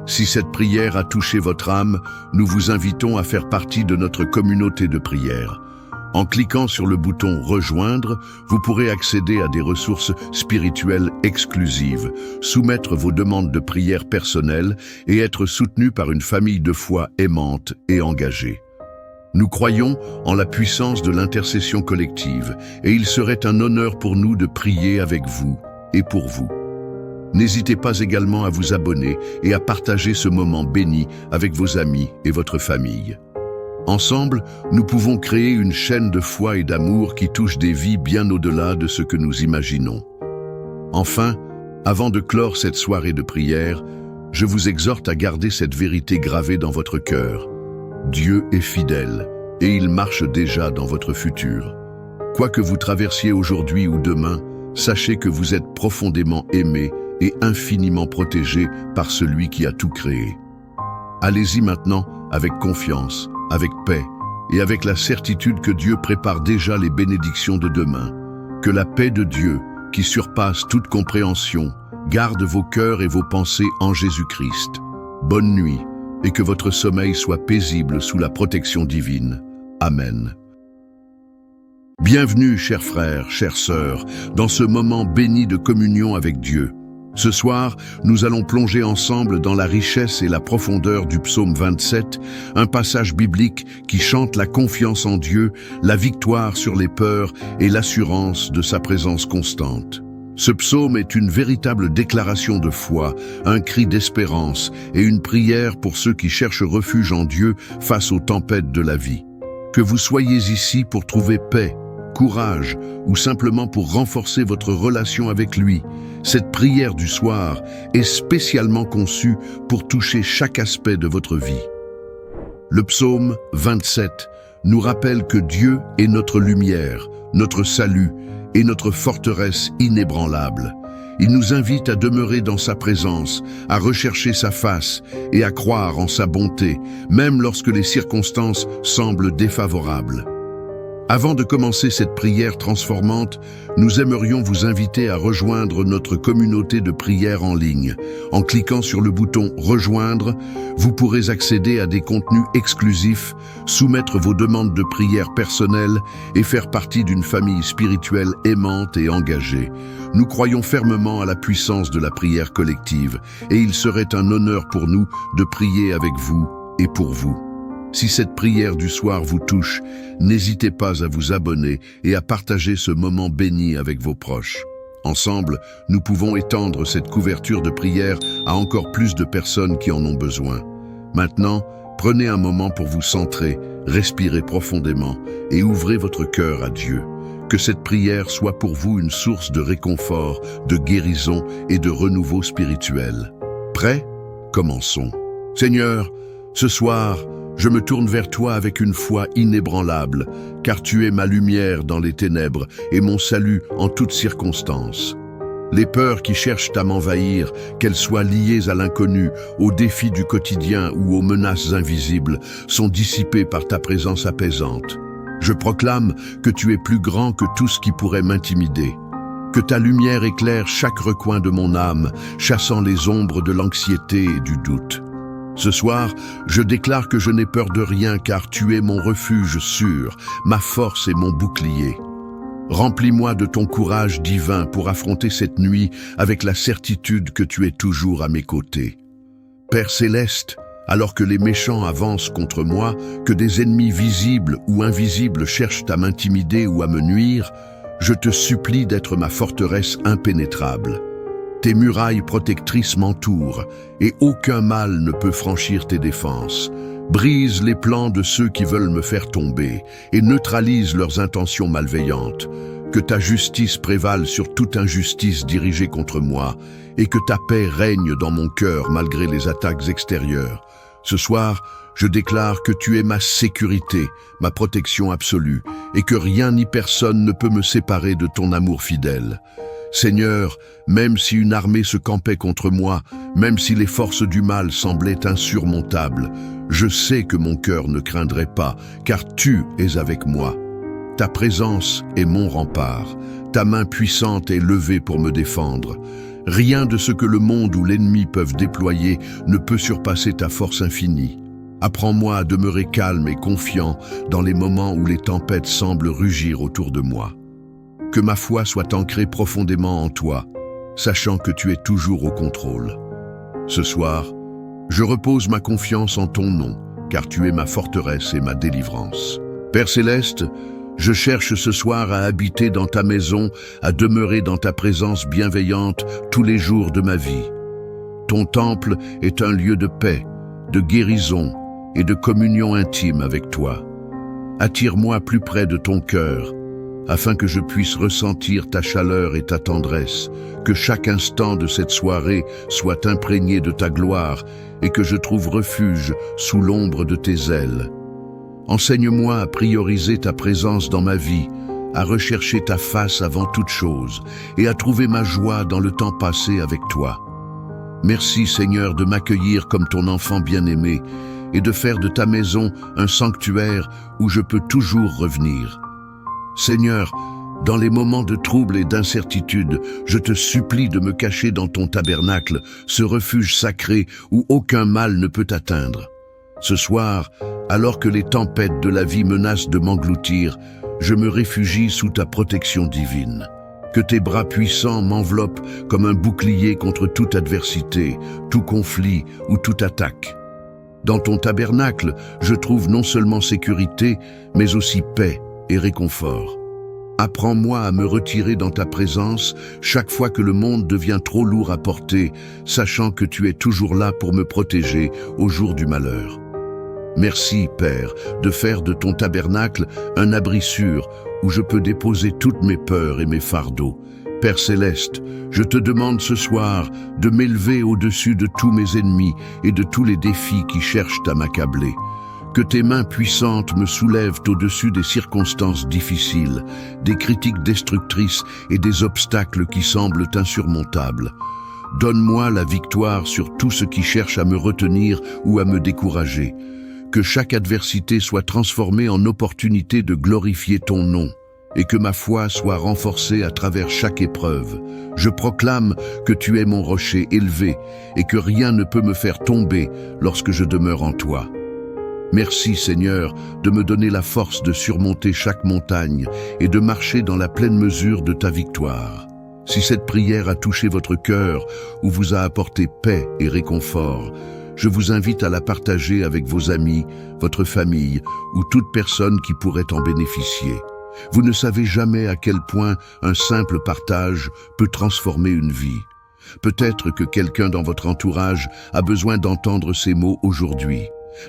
Si cette prière a touché votre âme, nous vous invitons à faire partie de notre communauté de prière. En cliquant sur le bouton « Rejoindre », vous pourrez accéder à des ressources spirituelles exclusives, soumettre vos demandes de prière personnelles et être soutenu par une famille de foi aimante et engagée. Nous croyons en la puissance de l'intercession collective et il serait un honneur pour nous de prier avec vous et pour vous. N'hésitez pas également à vous abonner et à partager ce moment béni avec vos amis et votre famille. Ensemble, nous pouvons créer une chaîne de foi et d'amour qui touche des vies bien au-delà de ce que nous imaginons. Enfin, avant de clore cette soirée de prière, je vous exhorte à garder cette vérité gravée dans votre cœur. Dieu est fidèle et il marche déjà dans votre futur. Quoi que vous traversiez aujourd'hui ou demain, sachez que vous êtes profondément aimé et infiniment protégé par celui qui a tout créé. Allez-y maintenant avec confiance, avec paix et avec la certitude que Dieu prépare déjà les bénédictions de demain. Que la paix de Dieu, qui surpasse toute compréhension, garde vos cœurs et vos pensées en Jésus-Christ. Bonne nuit. Et que votre sommeil soit paisible sous la protection divine. Amen. Bienvenue, chers frères, chères sœurs, dans ce moment béni de communion avec Dieu. Ce soir, nous allons plonger ensemble dans la richesse et la profondeur du psaume 27, un passage biblique qui chante la confiance en Dieu, la victoire sur les peurs et l'assurance de sa présence constante. Ce psaume est une véritable déclaration de foi, un cri d'espérance et une prière pour ceux qui cherchent refuge en Dieu face aux tempêtes de la vie. Que vous soyez ici pour trouver paix, courage ou simplement pour renforcer votre relation avec lui, cette prière du soir est spécialement conçue pour toucher chaque aspect de votre vie. Le psaume 27 nous rappelle que Dieu est notre lumière, notre salut et notre forteresse inébranlable. Il nous invite à demeurer dans sa présence, à rechercher sa face et à croire en sa bonté, même lorsque les circonstances semblent défavorables. Avant de commencer cette prière transformante, nous aimerions vous inviter à rejoindre notre communauté de prière en ligne. En cliquant sur le bouton « Rejoindre », vous pourrez accéder à des contenus exclusifs, soumettre vos demandes de prière personnelles et faire partie d'une famille spirituelle aimante et engagée. Nous croyons fermement à la puissance de la prière collective et il serait un honneur pour nous de prier avec vous et pour vous. Si cette prière du soir vous touche, n'hésitez pas à vous abonner et à partager ce moment béni avec vos proches. Ensemble, nous pouvons étendre cette couverture de prière à encore plus de personnes qui en ont besoin. Maintenant, prenez un moment pour vous centrer, respirez profondément et ouvrez votre cœur à Dieu. Que cette prière soit pour vous une source de réconfort, de guérison et de renouveau spirituel. Prêts? Commençons. Seigneur, ce soir, je me tourne vers toi avec une foi inébranlable, car tu es ma lumière dans les ténèbres et mon salut en toutes circonstances. Les peurs qui cherchent à m'envahir, qu'elles soient liées à l'inconnu, aux défis du quotidien ou aux menaces invisibles, sont dissipées par ta présence apaisante. Je proclame que tu es plus grand que tout ce qui pourrait m'intimider. Que ta lumière éclaire chaque recoin de mon âme, chassant les ombres de l'anxiété et du doute. Ce soir, je déclare que je n'ai peur de rien car tu es mon refuge sûr, ma force et mon bouclier. Remplis-moi de ton courage divin pour affronter cette nuit avec la certitude que tu es toujours à mes côtés. Père céleste, alors que les méchants avancent contre moi, que des ennemis visibles ou invisibles cherchent à m'intimider ou à me nuire, je te supplie d'être ma forteresse impénétrable. Tes murailles protectrices m'entourent, et aucun mal ne peut franchir tes défenses. Brise les plans de ceux qui veulent me faire tomber, et neutralise leurs intentions malveillantes. Que ta justice prévale sur toute injustice dirigée contre moi, et que ta paix règne dans mon cœur malgré les attaques extérieures. Ce soir, je déclare que tu es ma sécurité, ma protection absolue, et que rien ni personne ne peut me séparer de ton amour fidèle. Seigneur, même si une armée se campait contre moi, même si les forces du mal semblaient insurmontables, je sais que mon cœur ne craindrait pas, car tu es avec moi. Ta présence est mon rempart, ta main puissante est levée pour me défendre. Rien de ce que le monde ou l'ennemi peuvent déployer ne peut surpasser ta force infinie. Apprends-moi à demeurer calme et confiant dans les moments où les tempêtes semblent rugir autour de moi. Que ma foi soit ancrée profondément en toi, sachant que tu es toujours au contrôle. Ce soir, je repose ma confiance en ton nom, car tu es ma forteresse et ma délivrance. Père céleste, je cherche ce soir à habiter dans ta maison, à demeurer dans ta présence bienveillante tous les jours de ma vie. Ton temple est un lieu de paix, de guérison et de communion intime avec toi. Attire-moi plus près de ton cœur, afin que je puisse ressentir ta chaleur et ta tendresse, que chaque instant de cette soirée soit imprégné de ta gloire et que je trouve refuge sous l'ombre de tes ailes. Enseigne-moi à prioriser ta présence dans ma vie, à rechercher ta face avant toute chose et à trouver ma joie dans le temps passé avec toi. Merci Seigneur de m'accueillir comme ton enfant bien-aimé et de faire de ta maison un sanctuaire où je peux toujours revenir. Seigneur, dans les moments de trouble et d'incertitude, je te supplie de me cacher dans ton tabernacle, ce refuge sacré où aucun mal ne peut atteindre. Ce soir, alors que les tempêtes de la vie menacent de m'engloutir, je me réfugie sous ta protection divine. Que tes bras puissants m'enveloppent comme un bouclier contre toute adversité, tout conflit ou toute attaque. Dans ton tabernacle, je trouve non seulement sécurité, mais aussi paix et réconfort. Apprends-moi à me retirer dans ta présence chaque fois que le monde devient trop lourd à porter, sachant que tu es toujours là pour me protéger au jour du malheur. Merci, Père, de faire de ton tabernacle un abri sûr où je peux déposer toutes mes peurs et mes fardeaux. Père céleste, je te demande ce soir de m'élever au-dessus de tous mes ennemis et de tous les défis qui cherchent à m'accabler. Que tes mains puissantes me soulèvent au-dessus des circonstances difficiles, des critiques destructrices et des obstacles qui semblent insurmontables. Donne-moi la victoire sur tout ce qui cherche à me retenir ou à me décourager. que chaque adversité soit transformée en opportunité de glorifier ton nom, et que ma foi soit renforcée à travers chaque épreuve. Je proclame que tu es mon rocher élevé, et que rien ne peut me faire tomber lorsque je demeure en toi. Merci Seigneur de me donner la force de surmonter chaque montagne et de marcher dans la pleine mesure de ta victoire. Si cette prière a touché votre cœur ou vous a apporté paix et réconfort, je vous invite à la partager avec vos amis, votre famille ou toute personne qui pourrait en bénéficier. Vous ne savez jamais à quel point un simple partage peut transformer une vie. Peut-être que quelqu'un dans votre entourage a besoin d'entendre ces mots aujourd'hui,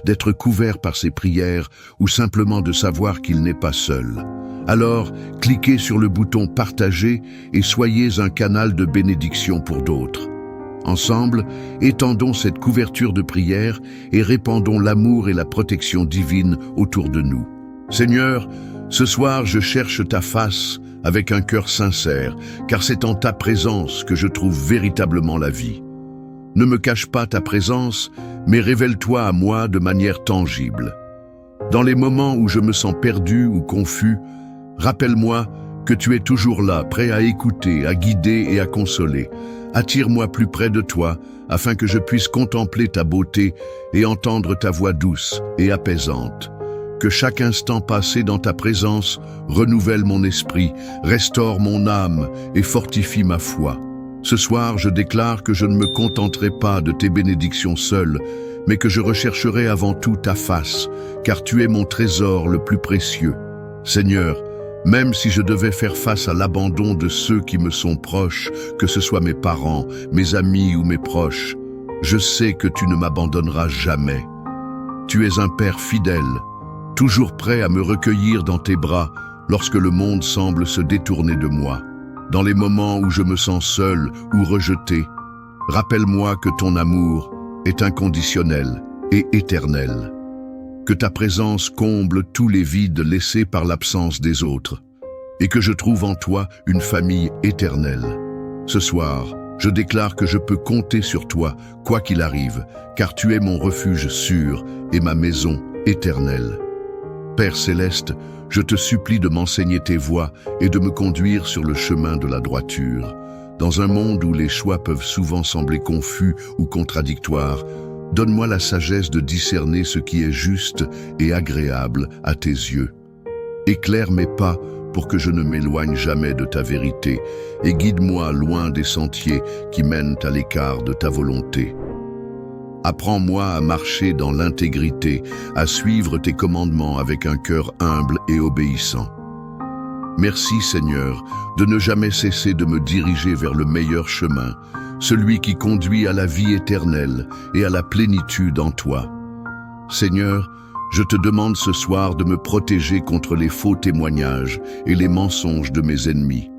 d'être couvert par ces prières ou simplement de savoir qu'il n'est pas seul. Alors, cliquez sur le bouton « Partager » et soyez un canal de bénédiction pour d'autres. Ensemble, étendons cette couverture de prière et répandons l'amour et la protection divine autour de nous. Seigneur, ce soir je cherche ta face avec un cœur sincère, car c'est en ta présence que je trouve véritablement la vie. Ne me cache pas ta présence, mais révèle-toi à moi de manière tangible. Dans les moments où je me sens perdu ou confus, rappelle-moi que tu es toujours là, prêt à écouter, à guider et à consoler. Attire-moi plus près de toi, afin que je puisse contempler ta beauté et entendre ta voix douce et apaisante. Que chaque instant passé dans ta présence renouvelle mon esprit, restaure mon âme et fortifie ma foi. Ce soir, je déclare que je ne me contenterai pas de tes bénédictions seules, mais que je rechercherai avant tout ta face, car tu es mon trésor le plus précieux. Seigneur, même si je devais faire face à l'abandon de ceux qui me sont proches, que ce soit mes parents, mes amis ou mes proches, je sais que tu ne m'abandonneras jamais. Tu es un Père fidèle, toujours prêt à me recueillir dans tes bras lorsque le monde semble se détourner de moi. Dans les moments où je me sens seul ou rejeté, rappelle-moi que ton amour est inconditionnel et éternel. Que ta présence comble tous les vides laissés par l'absence des autres, et que je trouve en toi une famille éternelle. Ce soir, je déclare que je peux compter sur toi, quoi qu'il arrive, car tu es mon refuge sûr et ma maison éternelle. Père céleste, je te supplie de m'enseigner tes voies et de me conduire sur le chemin de la droiture. Dans un monde où les choix peuvent souvent sembler confus ou contradictoires, donne-moi la sagesse de discerner ce qui est juste et agréable à tes yeux. Éclaire mes pas pour que je ne m'éloigne jamais de ta vérité et guide-moi loin des sentiers qui mènent à l'écart de ta volonté. Apprends-moi à marcher dans l'intégrité, à suivre tes commandements avec un cœur humble et obéissant. Merci Seigneur de ne jamais cesser de me diriger vers le meilleur chemin, celui qui conduit à la vie éternelle et à la plénitude en toi. Seigneur, je te demande ce soir de me protéger contre les faux témoignages et les mensonges de mes ennemis.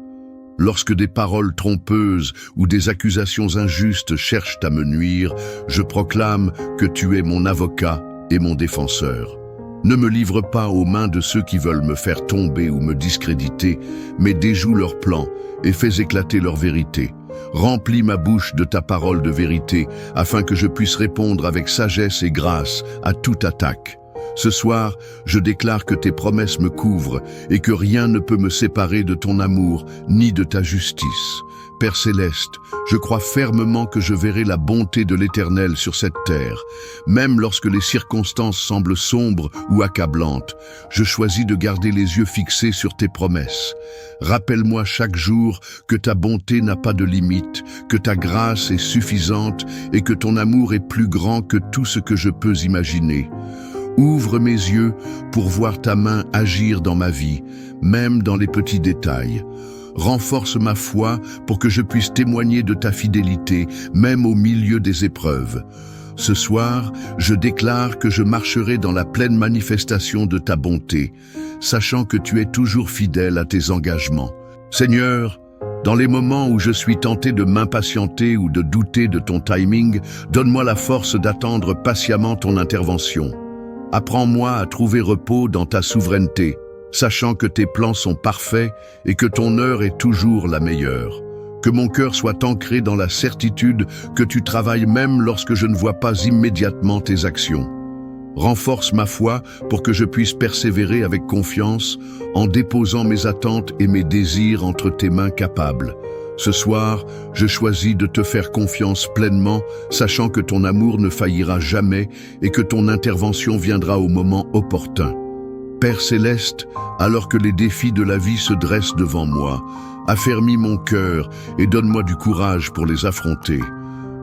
Lorsque des paroles trompeuses ou des accusations injustes cherchent à me nuire, je proclame que tu es mon avocat et mon défenseur. Ne me livre pas aux mains de ceux qui veulent me faire tomber ou me discréditer, mais déjoue leurs plans et fais éclater leur vérité. Remplis ma bouche de ta parole de vérité, afin que je puisse répondre avec sagesse et grâce à toute attaque. Ce soir, je déclare que tes promesses me couvrent et que rien ne peut me séparer de ton amour ni de ta justice. Père céleste, je crois fermement que je verrai la bonté de l'Éternel sur cette terre. Même lorsque les circonstances semblent sombres ou accablantes, je choisis de garder les yeux fixés sur tes promesses. Rappelle-moi chaque jour que ta bonté n'a pas de limite, que ta grâce est suffisante et que ton amour est plus grand que tout ce que je peux imaginer. Ouvre mes yeux pour voir ta main agir dans ma vie, même dans les petits détails. Renforce ma foi pour que je puisse témoigner de ta fidélité, même au milieu des épreuves. Ce soir, je déclare que je marcherai dans la pleine manifestation de ta bonté, sachant que tu es toujours fidèle à tes engagements. Seigneur, dans les moments où je suis tenté de m'impatienter ou de douter de ton timing, donne-moi la force d'attendre patiemment ton intervention. Apprends-moi à trouver repos dans ta souveraineté, sachant que tes plans sont parfaits et que ton heure est toujours la meilleure. Que mon cœur soit ancré dans la certitude que tu travailles même lorsque je ne vois pas immédiatement tes actions. Renforce ma foi pour que je puisse persévérer avec confiance en déposant mes attentes et mes désirs entre tes mains capables. Ce soir, je choisis de te faire confiance pleinement, sachant que ton amour ne faillira jamais et que ton intervention viendra au moment opportun. Père céleste, alors que les défis de la vie se dressent devant moi, affermis mon cœur et donne-moi du courage pour les affronter.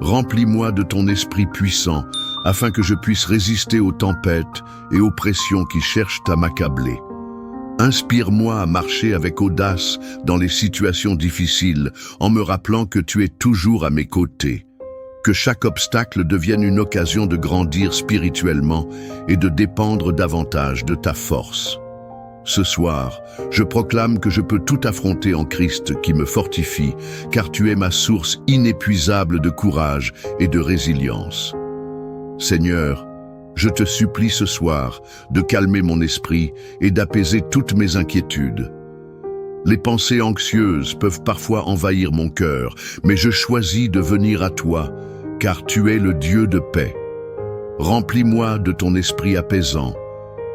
Remplis-moi de ton esprit puissant, afin que je puisse résister aux tempêtes et aux pressions qui cherchent à m'accabler. Inspire-moi à marcher avec audace dans les situations difficiles, en me rappelant que tu es toujours à mes côtés. Que chaque obstacle devienne une occasion de grandir spirituellement et de dépendre davantage de ta force. Ce soir, je proclame que je peux tout affronter en Christ qui me fortifie, car tu es ma source inépuisable de courage et de résilience. Seigneur, je te supplie ce soir de calmer mon esprit et d'apaiser toutes mes inquiétudes. Les pensées anxieuses peuvent parfois envahir mon cœur, mais je choisis de venir à toi, car tu es le Dieu de paix. Remplis-moi de ton esprit apaisant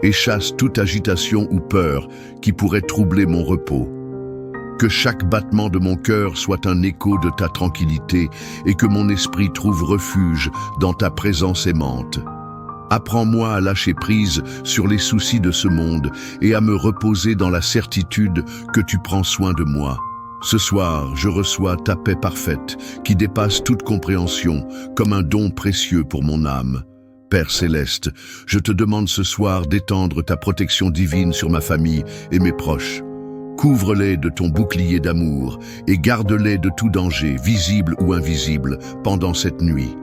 et chasse toute agitation ou peur qui pourrait troubler mon repos. Que chaque battement de mon cœur soit un écho de ta tranquillité et que mon esprit trouve refuge dans ta présence aimante. Apprends-moi à lâcher prise sur les soucis de ce monde et à me reposer dans la certitude que tu prends soin de moi. Ce soir, je reçois ta paix parfaite qui dépasse toute compréhension comme un don précieux pour mon âme. Père céleste, je te demande ce soir d'étendre ta protection divine sur ma famille et mes proches. Couvre-les de ton bouclier d'amour et garde-les de tout danger, visible ou invisible, pendant cette nuit.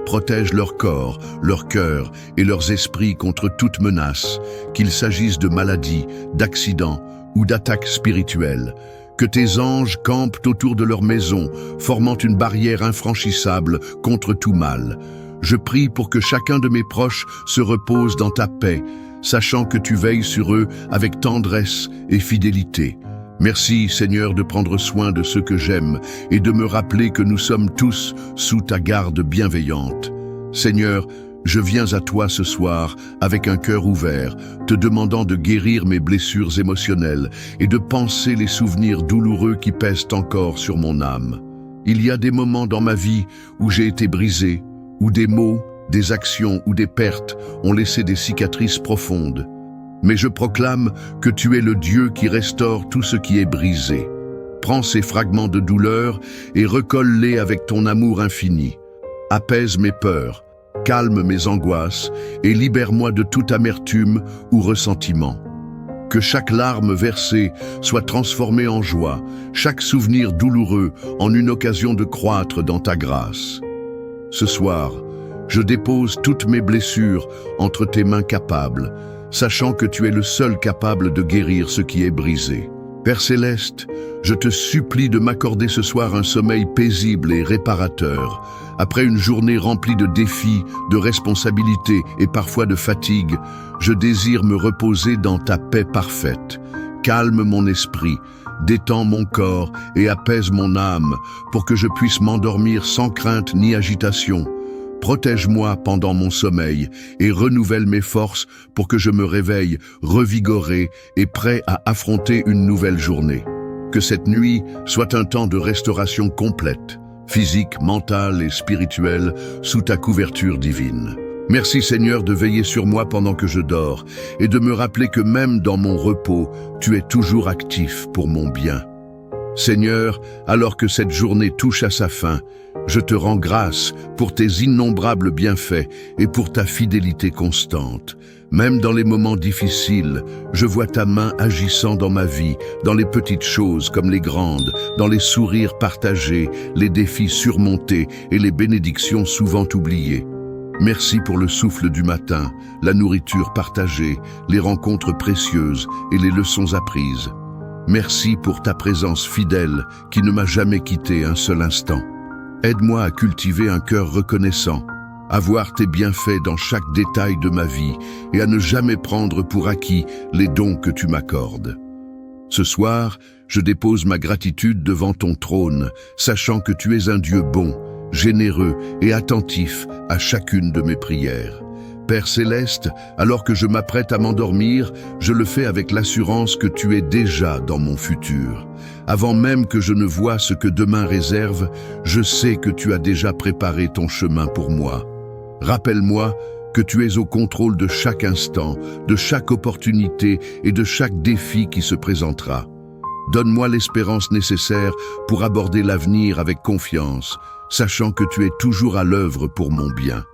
Protège leur corps, leur cœur et leurs esprits contre toute menace, qu'il s'agisse de maladies, d'accidents ou d'attaques spirituelles. Que tes anges campent autour de leur maison, formant une barrière infranchissable contre tout mal. Je prie pour que chacun de mes proches se repose dans ta paix, sachant que tu veilles sur eux avec tendresse et fidélité. Merci, Seigneur, de prendre soin de ceux que j'aime et de me rappeler que nous sommes tous sous ta garde bienveillante. Seigneur, je viens à toi ce soir avec un cœur ouvert, te demandant de guérir mes blessures émotionnelles et de panser les souvenirs douloureux qui pèsent encore sur mon âme. Il y a des moments dans ma vie où j'ai été brisé, où des mots, des actions ou des pertes ont laissé des cicatrices profondes. Mais je proclame que tu es le Dieu qui restaure tout ce qui est brisé. Prends ces fragments de douleur et recolle-les avec ton amour infini. Apaise mes peurs, calme mes angoisses et libère-moi de toute amertume ou ressentiment. Que chaque larme versée soit transformée en joie, chaque souvenir douloureux en une occasion de croître dans ta grâce. Ce soir, je dépose toutes mes blessures entre tes mains capables, sachant que tu es le seul capable de guérir ce qui est brisé. Père céleste, je te supplie de m'accorder ce soir un sommeil paisible et réparateur. Après une journée remplie de défis, de responsabilités et parfois de fatigue, je désire me reposer dans ta paix parfaite. Calme mon esprit, détends mon corps et apaise mon âme pour que je puisse m'endormir sans crainte ni agitation. Protège-moi pendant mon sommeil et renouvelle mes forces pour que je me réveille revigoré et prêt à affronter une nouvelle journée. Que cette nuit soit un temps de restauration complète, physique, mentale et spirituelle, sous ta couverture divine. Merci Seigneur de veiller sur moi pendant que je dors et de me rappeler que même dans mon repos, tu es toujours actif pour mon bien. Seigneur, alors que cette journée touche à sa fin, je te rends grâce pour tes innombrables bienfaits et pour ta fidélité constante. Même dans les moments difficiles, je vois ta main agissant dans ma vie, dans les petites choses comme les grandes, dans les sourires partagés, les défis surmontés et les bénédictions souvent oubliées. Merci pour le souffle du matin, la nourriture partagée, les rencontres précieuses et les leçons apprises. Merci pour ta présence fidèle qui ne m'a jamais quitté un seul instant. Aide-moi à cultiver un cœur reconnaissant, à voir tes bienfaits dans chaque détail de ma vie et à ne jamais prendre pour acquis les dons que tu m'accordes. Ce soir, je dépose ma gratitude devant ton trône, sachant que tu es un Dieu bon, généreux et attentif à chacune de mes prières. Père céleste, alors que je m'apprête à m'endormir, je le fais avec l'assurance que tu es déjà dans mon futur. Avant même que je ne voie ce que demain réserve, je sais que tu as déjà préparé ton chemin pour moi. Rappelle-moi que tu es au contrôle de chaque instant, de chaque opportunité et de chaque défi qui se présentera. Donne-moi l'espérance nécessaire pour aborder l'avenir avec confiance, sachant que tu es toujours à l'œuvre pour mon bien.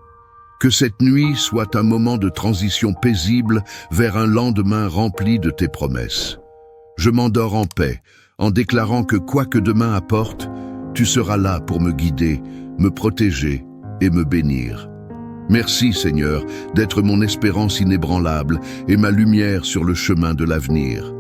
Que cette nuit soit un moment de transition paisible vers un lendemain rempli de tes promesses. Je m'endors en paix, en déclarant que quoi que demain apporte, tu seras là pour me guider, me protéger et me bénir. Merci Seigneur d'être mon espérance inébranlable et ma lumière sur le chemin de l'avenir.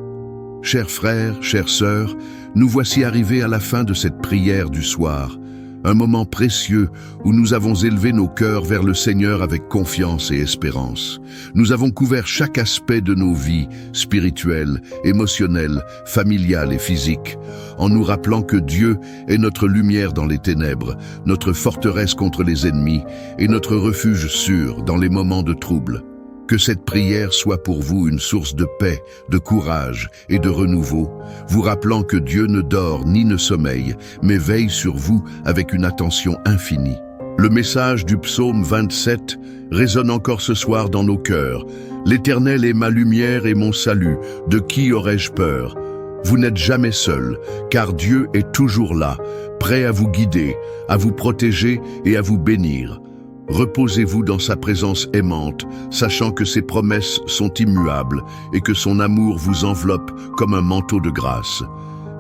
Chers frères, chères sœurs, nous voici arrivés à la fin de cette prière du soir. Un moment précieux où nous avons élevé nos cœurs vers le Seigneur avec confiance et espérance. Nous avons couvert chaque aspect de nos vies, spirituelles, émotionnelles, familiales et physiques, en nous rappelant que Dieu est notre lumière dans les ténèbres, notre forteresse contre les ennemis et notre refuge sûr dans les moments de trouble. Que cette prière soit pour vous une source de paix, de courage et de renouveau, vous rappelant que Dieu ne dort ni ne sommeille, mais veille sur vous avec une attention infinie. Le message du psaume 27 résonne encore ce soir dans nos cœurs. L'Éternel est ma lumière et mon salut, de qui aurais-je peur? Vous n'êtes jamais seul, car Dieu est toujours là, prêt à vous guider, à vous protéger et à vous bénir. Reposez-vous dans sa présence aimante, sachant que ses promesses sont immuables et que son amour vous enveloppe comme un manteau de grâce.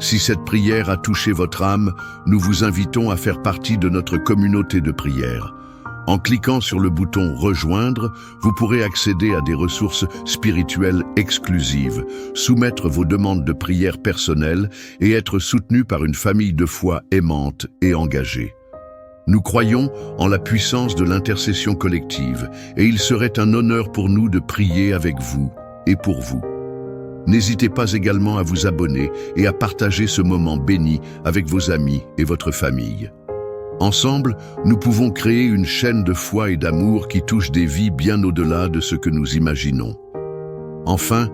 Si cette prière a touché votre âme, nous vous invitons à faire partie de notre communauté de prière. En cliquant sur le bouton « Rejoindre », vous pourrez accéder à des ressources spirituelles exclusives, soumettre vos demandes de prière personnelles et être soutenu par une famille de foi aimante et engagée. Nous croyons en la puissance de l'intercession collective et il serait un honneur pour nous de prier avec vous et pour vous. N'hésitez pas également à vous abonner et à partager ce moment béni avec vos amis et votre famille. Ensemble, nous pouvons créer une chaîne de foi et d'amour qui touche des vies bien au-delà de ce que nous imaginons. Enfin,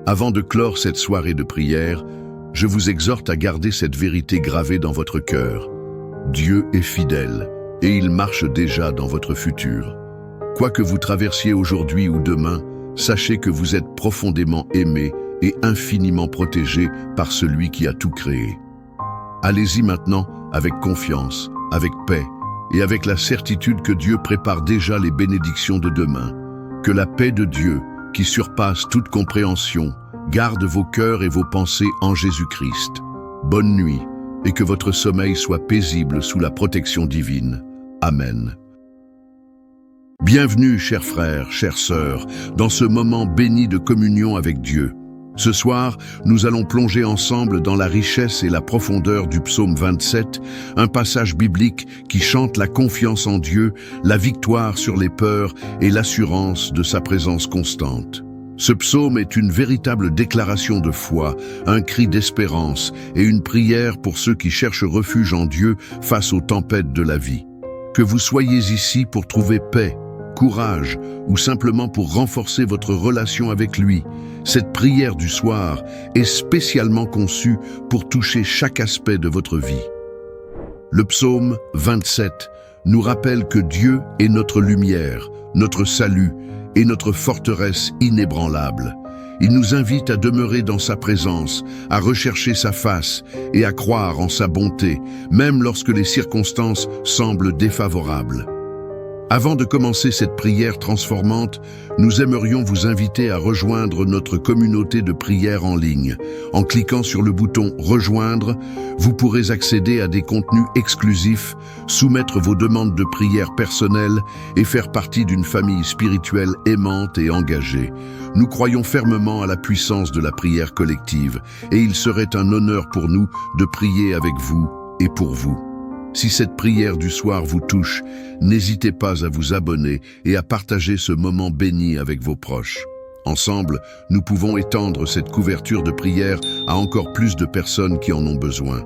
avant de clore cette soirée de prière, je vous exhorte à garder cette vérité gravée dans votre cœur. Dieu est fidèle et il marche déjà dans votre futur. Quoi que vous traversiez aujourd'hui ou demain, sachez que vous êtes profondément aimé et infiniment protégé par celui qui a tout créé. Allez-y maintenant avec confiance, avec paix et avec la certitude que Dieu prépare déjà les bénédictions de demain. Que la paix de Dieu, qui surpasse toute compréhension, garde vos cœurs et vos pensées en Jésus-Christ. Bonne nuit. Et que votre sommeil soit paisible sous la protection divine. Amen. Bienvenue, chers frères, chères sœurs, dans ce moment béni de communion avec Dieu. Ce soir, nous allons plonger ensemble dans la richesse et la profondeur du psaume 27, un passage biblique qui chante la confiance en Dieu, la victoire sur les peurs et l'assurance de sa présence constante. Ce psaume est une véritable déclaration de foi, un cri d'espérance et une prière pour ceux qui cherchent refuge en Dieu face aux tempêtes de la vie. Que vous soyez ici pour trouver paix, courage ou simplement pour renforcer votre relation avec lui, cette prière du soir est spécialement conçue pour toucher chaque aspect de votre vie. Le psaume 27 nous rappelle que Dieu est notre lumière, notre salut, et notre forteresse inébranlable. Il nous invite à demeurer dans sa présence, à rechercher sa face et à croire en sa bonté, même lorsque les circonstances semblent défavorables. Avant de commencer cette prière transformante, nous aimerions vous inviter à rejoindre notre communauté de prière en ligne. En cliquant sur le bouton « Rejoindre », vous pourrez accéder à des contenus exclusifs, soumettre vos demandes de prière personnelles et faire partie d'une famille spirituelle aimante et engagée. Nous croyons fermement à la puissance de la prière collective et il serait un honneur pour nous de prier avec vous et pour vous. Si cette prière du soir vous touche, n'hésitez pas à vous abonner et à partager ce moment béni avec vos proches. Ensemble, nous pouvons étendre cette couverture de prière à encore plus de personnes qui en ont besoin.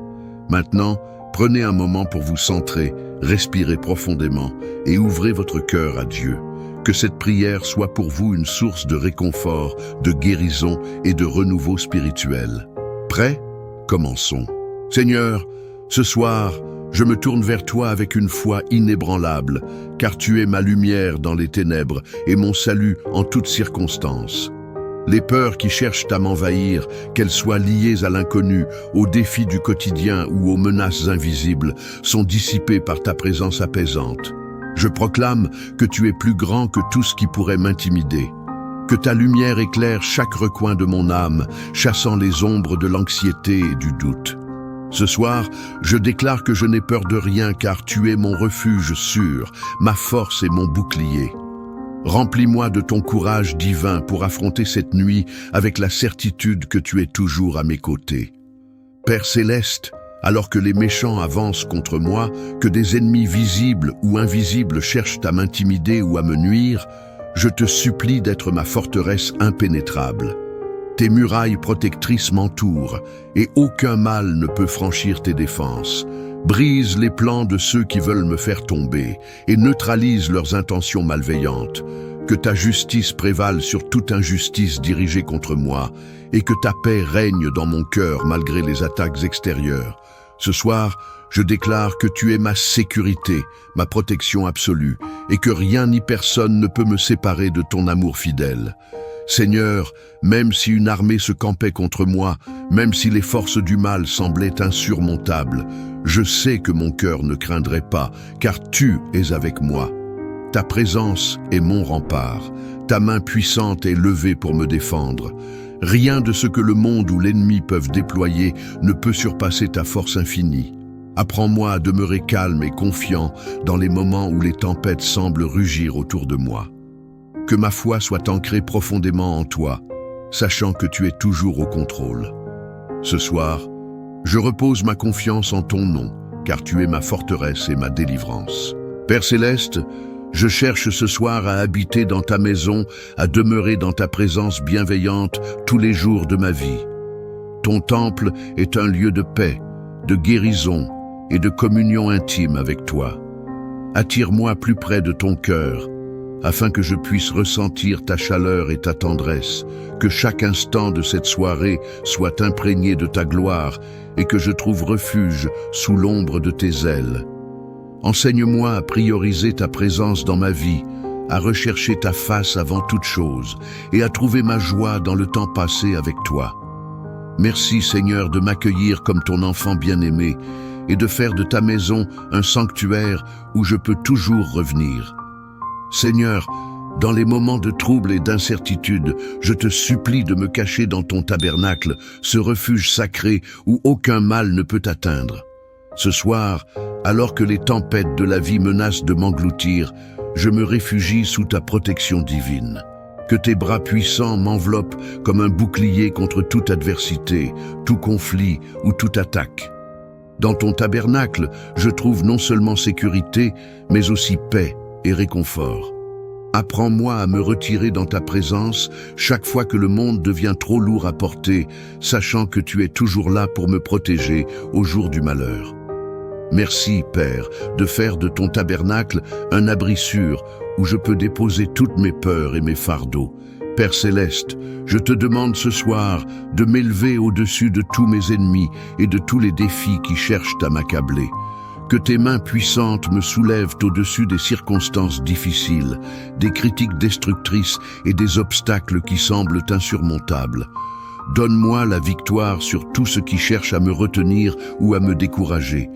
Maintenant, prenez un moment pour vous centrer, respirez profondément et ouvrez votre cœur à Dieu. Que cette prière soit pour vous une source de réconfort, de guérison et de renouveau spirituel. Prêts? Commençons. Seigneur, ce soir, je me tourne vers toi avec une foi inébranlable, car tu es ma lumière dans les ténèbres et mon salut en toutes circonstances. Les peurs qui cherchent à m'envahir, qu'elles soient liées à l'inconnu, aux défis du quotidien ou aux menaces invisibles, sont dissipées par ta présence apaisante. Je proclame que tu es plus grand que tout ce qui pourrait m'intimider. Que ta lumière éclaire chaque recoin de mon âme, chassant les ombres de l'anxiété et du doute. Ce soir, je déclare que je n'ai peur de rien car tu es mon refuge sûr, ma force et mon bouclier. Remplis-moi de ton courage divin pour affronter cette nuit avec la certitude que tu es toujours à mes côtés. Père céleste, alors que les méchants avancent contre moi, que des ennemis visibles ou invisibles cherchent à m'intimider ou à me nuire, je te supplie d'être ma forteresse impénétrable. Tes murailles protectrices m'entourent, et aucun mal ne peut franchir tes défenses. Brise les plans de ceux qui veulent me faire tomber, et neutralise leurs intentions malveillantes. Que ta justice prévale sur toute injustice dirigée contre moi, et que ta paix règne dans mon cœur malgré les attaques extérieures. Ce soir, je déclare que tu es ma sécurité, ma protection absolue, et que rien ni personne ne peut me séparer de ton amour fidèle. Seigneur, même si une armée se campait contre moi, même si les forces du mal semblaient insurmontables, je sais que mon cœur ne craindrait pas, car tu es avec moi. Ta présence est mon rempart, ta main puissante est levée pour me défendre. Rien de ce que le monde ou l'ennemi peuvent déployer ne peut surpasser ta force infinie. Apprends-moi à demeurer calme et confiant dans les moments où les tempêtes semblent rugir autour de moi. Que ma foi soit ancrée profondément en toi, sachant que tu es toujours au contrôle. Ce soir, je repose ma confiance en ton nom, car tu es ma forteresse et ma délivrance. Père céleste, je cherche ce soir à habiter dans ta maison, à demeurer dans ta présence bienveillante tous les jours de ma vie. Ton temple est un lieu de paix, de guérison et de communion intime avec toi. Attire-moi plus près de ton cœur, afin que je puisse ressentir ta chaleur et ta tendresse, que chaque instant de cette soirée soit imprégné de ta gloire et que je trouve refuge sous l'ombre de tes ailes. Enseigne-moi à prioriser ta présence dans ma vie, à rechercher ta face avant toute chose et à trouver ma joie dans le temps passé avec toi. Merci Seigneur de m'accueillir comme ton enfant bien-aimé et de faire de ta maison un sanctuaire où je peux toujours revenir. Seigneur, dans les moments de trouble et d'incertitude, je te supplie de me cacher dans ton tabernacle, ce refuge sacré où aucun mal ne peut atteindre. Ce soir, alors que les tempêtes de la vie menacent de m'engloutir, je me réfugie sous ta protection divine. Que tes bras puissants m'enveloppent comme un bouclier contre toute adversité, tout conflit ou toute attaque. Dans ton tabernacle, je trouve non seulement sécurité, mais aussi paix et réconfort. Apprends-moi à me retirer dans ta présence chaque fois que le monde devient trop lourd à porter, sachant que tu es toujours là pour me protéger au jour du malheur. Merci, Père, de faire de ton tabernacle un abri sûr où je peux déposer toutes mes peurs et mes fardeaux. Père céleste, je te demande ce soir de m'élever au-dessus de tous mes ennemis et de tous les défis qui cherchent à m'accabler. Que tes mains puissantes me soulèvent au-dessus des circonstances difficiles, des critiques destructrices et des obstacles qui semblent insurmontables. Donne-moi la victoire sur tout ce qui cherche à me retenir ou à me décourager.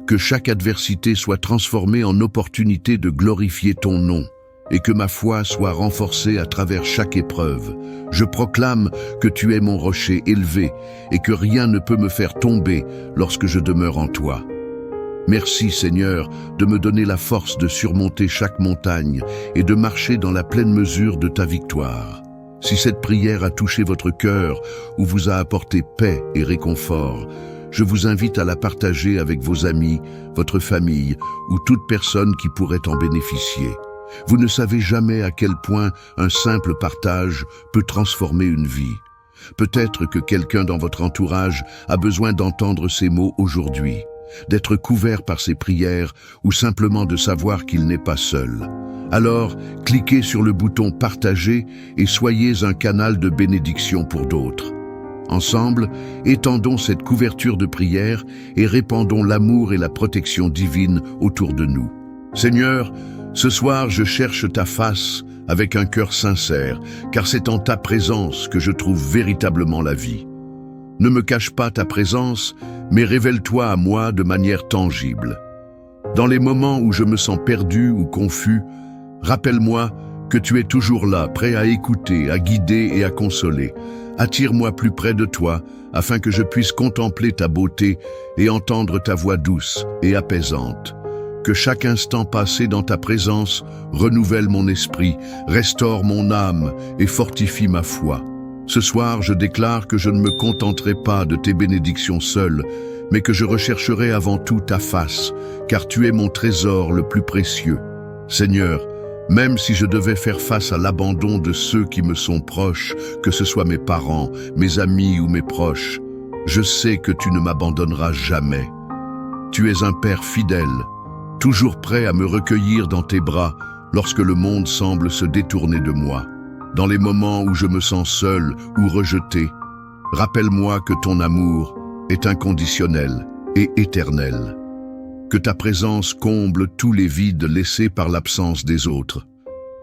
Que chaque adversité soit transformée en opportunité de glorifier ton nom, et que ma foi soit renforcée à travers chaque épreuve. Je proclame que tu es mon rocher élevé, et que rien ne peut me faire tomber lorsque je demeure en toi. Merci Seigneur de me donner la force de surmonter chaque montagne et de marcher dans la pleine mesure de ta victoire. Si cette prière a touché votre cœur ou vous a apporté paix et réconfort, je vous invite à la partager avec vos amis, votre famille ou toute personne qui pourrait en bénéficier. Vous ne savez jamais à quel point un simple partage peut transformer une vie. Peut-être que quelqu'un dans votre entourage a besoin d'entendre ces mots aujourd'hui. d'être couvert par ses prières ou simplement de savoir qu'il n'est pas seul. Alors, cliquez sur le bouton « Partager » et soyez un canal de bénédiction pour d'autres. Ensemble, étendons cette couverture de prière et répandons l'amour et la protection divine autour de nous. Seigneur, ce soir je cherche ta face avec un cœur sincère, car c'est en ta présence que je trouve véritablement la vie. Ne me cache pas ta présence, mais révèle-toi à moi de manière tangible. Dans les moments où je me sens perdu ou confus, rappelle-moi que tu es toujours là, prêt à écouter, à guider et à consoler. Attire-moi plus près de toi, afin que je puisse contempler ta beauté et entendre ta voix douce et apaisante. Que chaque instant passé dans ta présence renouvelle mon esprit, restaure mon âme et fortifie ma foi. Ce soir, je déclare que je ne me contenterai pas de tes bénédictions seules, mais que je rechercherai avant tout ta face, car tu es mon trésor le plus précieux. Seigneur, même si je devais faire face à l'abandon de ceux qui me sont proches, que ce soit mes parents, mes amis ou mes proches, je sais que tu ne m'abandonneras jamais. Tu es un Père fidèle, toujours prêt à me recueillir dans tes bras lorsque le monde semble se détourner de moi. Dans les moments où je me sens seul ou rejeté, rappelle-moi que ton amour est inconditionnel et éternel. Que ta présence comble tous les vides laissés par l'absence des autres,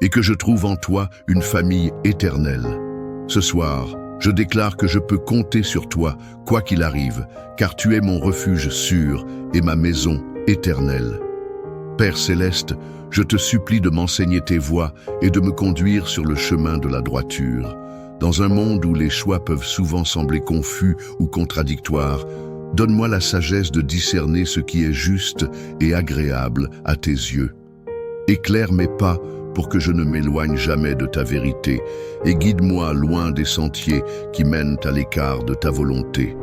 et que je trouve en toi une famille éternelle. Ce soir, je déclare que je peux compter sur toi, quoi qu'il arrive, car tu es mon refuge sûr et ma maison éternelle. Père céleste, je te supplie de m'enseigner tes voies et de me conduire sur le chemin de la droiture. Dans un monde où les choix peuvent souvent sembler confus ou contradictoires, donne-moi la sagesse de discerner ce qui est juste et agréable à tes yeux. Éclaire mes pas pour que je ne m'éloigne jamais de ta vérité et guide-moi loin des sentiers qui mènent à l'écart de ta volonté.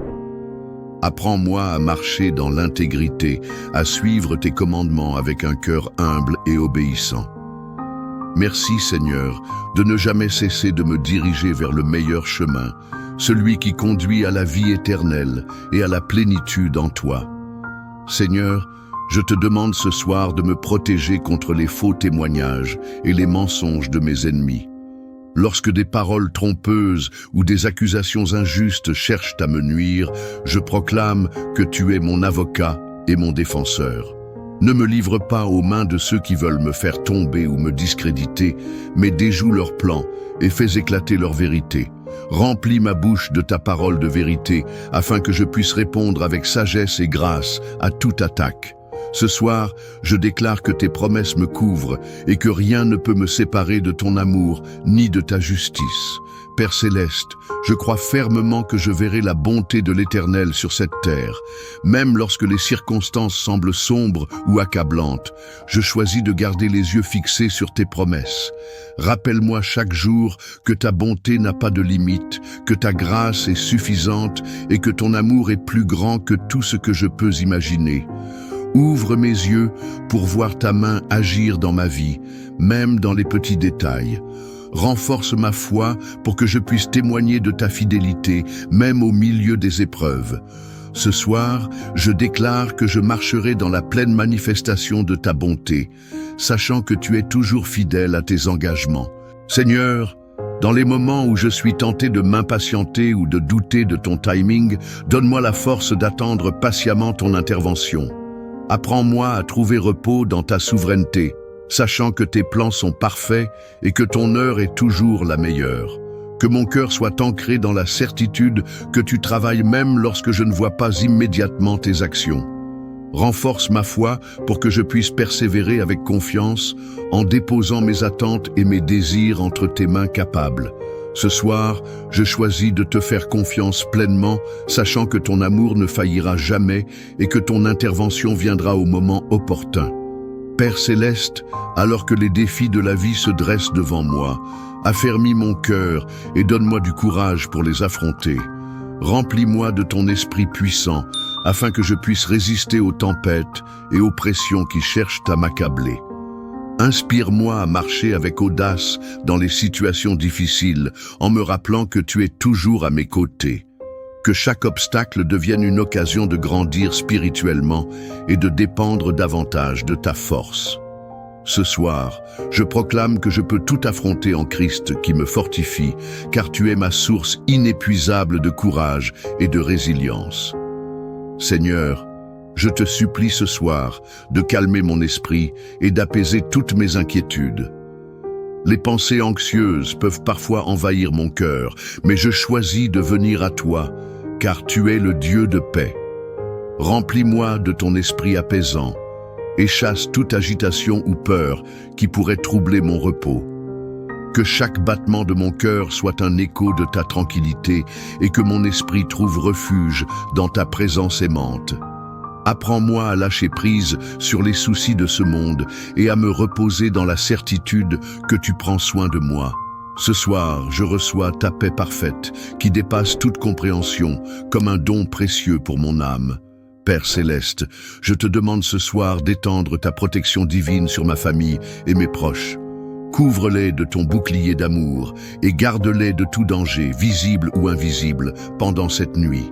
Apprends-moi à marcher dans l'intégrité, à suivre tes commandements avec un cœur humble et obéissant. Merci Seigneur de ne jamais cesser de me diriger vers le meilleur chemin, celui qui conduit à la vie éternelle et à la plénitude en toi. Seigneur, je te demande ce soir de me protéger contre les faux témoignages et les mensonges de mes ennemis. Lorsque des paroles trompeuses ou des accusations injustes cherchent à me nuire, je proclame que tu es mon avocat et mon défenseur. Ne me livre pas aux mains de ceux qui veulent me faire tomber ou me discréditer, mais déjoue leurs plans et fais éclater leur vérité. Remplis ma bouche de ta parole de vérité, afin que je puisse répondre avec sagesse et grâce à toute attaque. Ce soir, je déclare que tes promesses me couvrent et que rien ne peut me séparer de ton amour ni de ta justice. Père céleste, je crois fermement que je verrai la bonté de l'Éternel sur cette terre. Même lorsque les circonstances semblent sombres ou accablantes, je choisis de garder les yeux fixés sur tes promesses. Rappelle-moi chaque jour que ta bonté n'a pas de limite, que ta grâce est suffisante et que ton amour est plus grand que tout ce que je peux imaginer. Ouvre mes yeux pour voir ta main agir dans ma vie, même dans les petits détails. Renforce ma foi pour que je puisse témoigner de ta fidélité, même au milieu des épreuves. Ce soir, je déclare que je marcherai dans la pleine manifestation de ta bonté, sachant que tu es toujours fidèle à tes engagements. Seigneur, dans les moments où je suis tenté de m'impatienter ou de douter de ton timing, donne-moi la force d'attendre patiemment ton intervention. Apprends-moi à trouver repos dans ta souveraineté, sachant que tes plans sont parfaits et que ton heure est toujours la meilleure. Que mon cœur soit ancré dans la certitude que tu travailles même lorsque je ne vois pas immédiatement tes actions. Renforce ma foi pour que je puisse persévérer avec confiance en déposant mes attentes et mes désirs entre tes mains capables. Ce soir, je choisis de te faire confiance pleinement, sachant que ton amour ne faillira jamais et que ton intervention viendra au moment opportun. Père céleste, alors que les défis de la vie se dressent devant moi, affermis mon cœur et donne-moi du courage pour les affronter. Remplis-moi de ton esprit puissant, afin que je puisse résister aux tempêtes et aux pressions qui cherchent à m'accabler. Inspire-moi à marcher avec audace dans les situations difficiles, en me rappelant que tu es toujours à mes côtés. Que chaque obstacle devienne une occasion de grandir spirituellement et de dépendre davantage de ta force. Ce soir, je proclame que je peux tout affronter en Christ qui me fortifie, car tu es ma source inépuisable de courage et de résilience. Seigneur, je te supplie ce soir de calmer mon esprit et d'apaiser toutes mes inquiétudes. Les pensées anxieuses peuvent parfois envahir mon cœur, mais je choisis de venir à toi, car tu es le Dieu de paix. Remplis-moi de ton esprit apaisant et chasse toute agitation ou peur qui pourrait troubler mon repos. Que chaque battement de mon cœur soit un écho de ta tranquillité et que mon esprit trouve refuge dans ta présence aimante. Apprends-moi à lâcher prise sur les soucis de ce monde et à me reposer dans la certitude que tu prends soin de moi. Ce soir, je reçois ta paix parfaite qui dépasse toute compréhension comme un don précieux pour mon âme. Père céleste, je te demande ce soir d'étendre ta protection divine sur ma famille et mes proches. Couvre-les de ton bouclier d'amour et garde-les de tout danger, visible ou invisible, pendant cette nuit.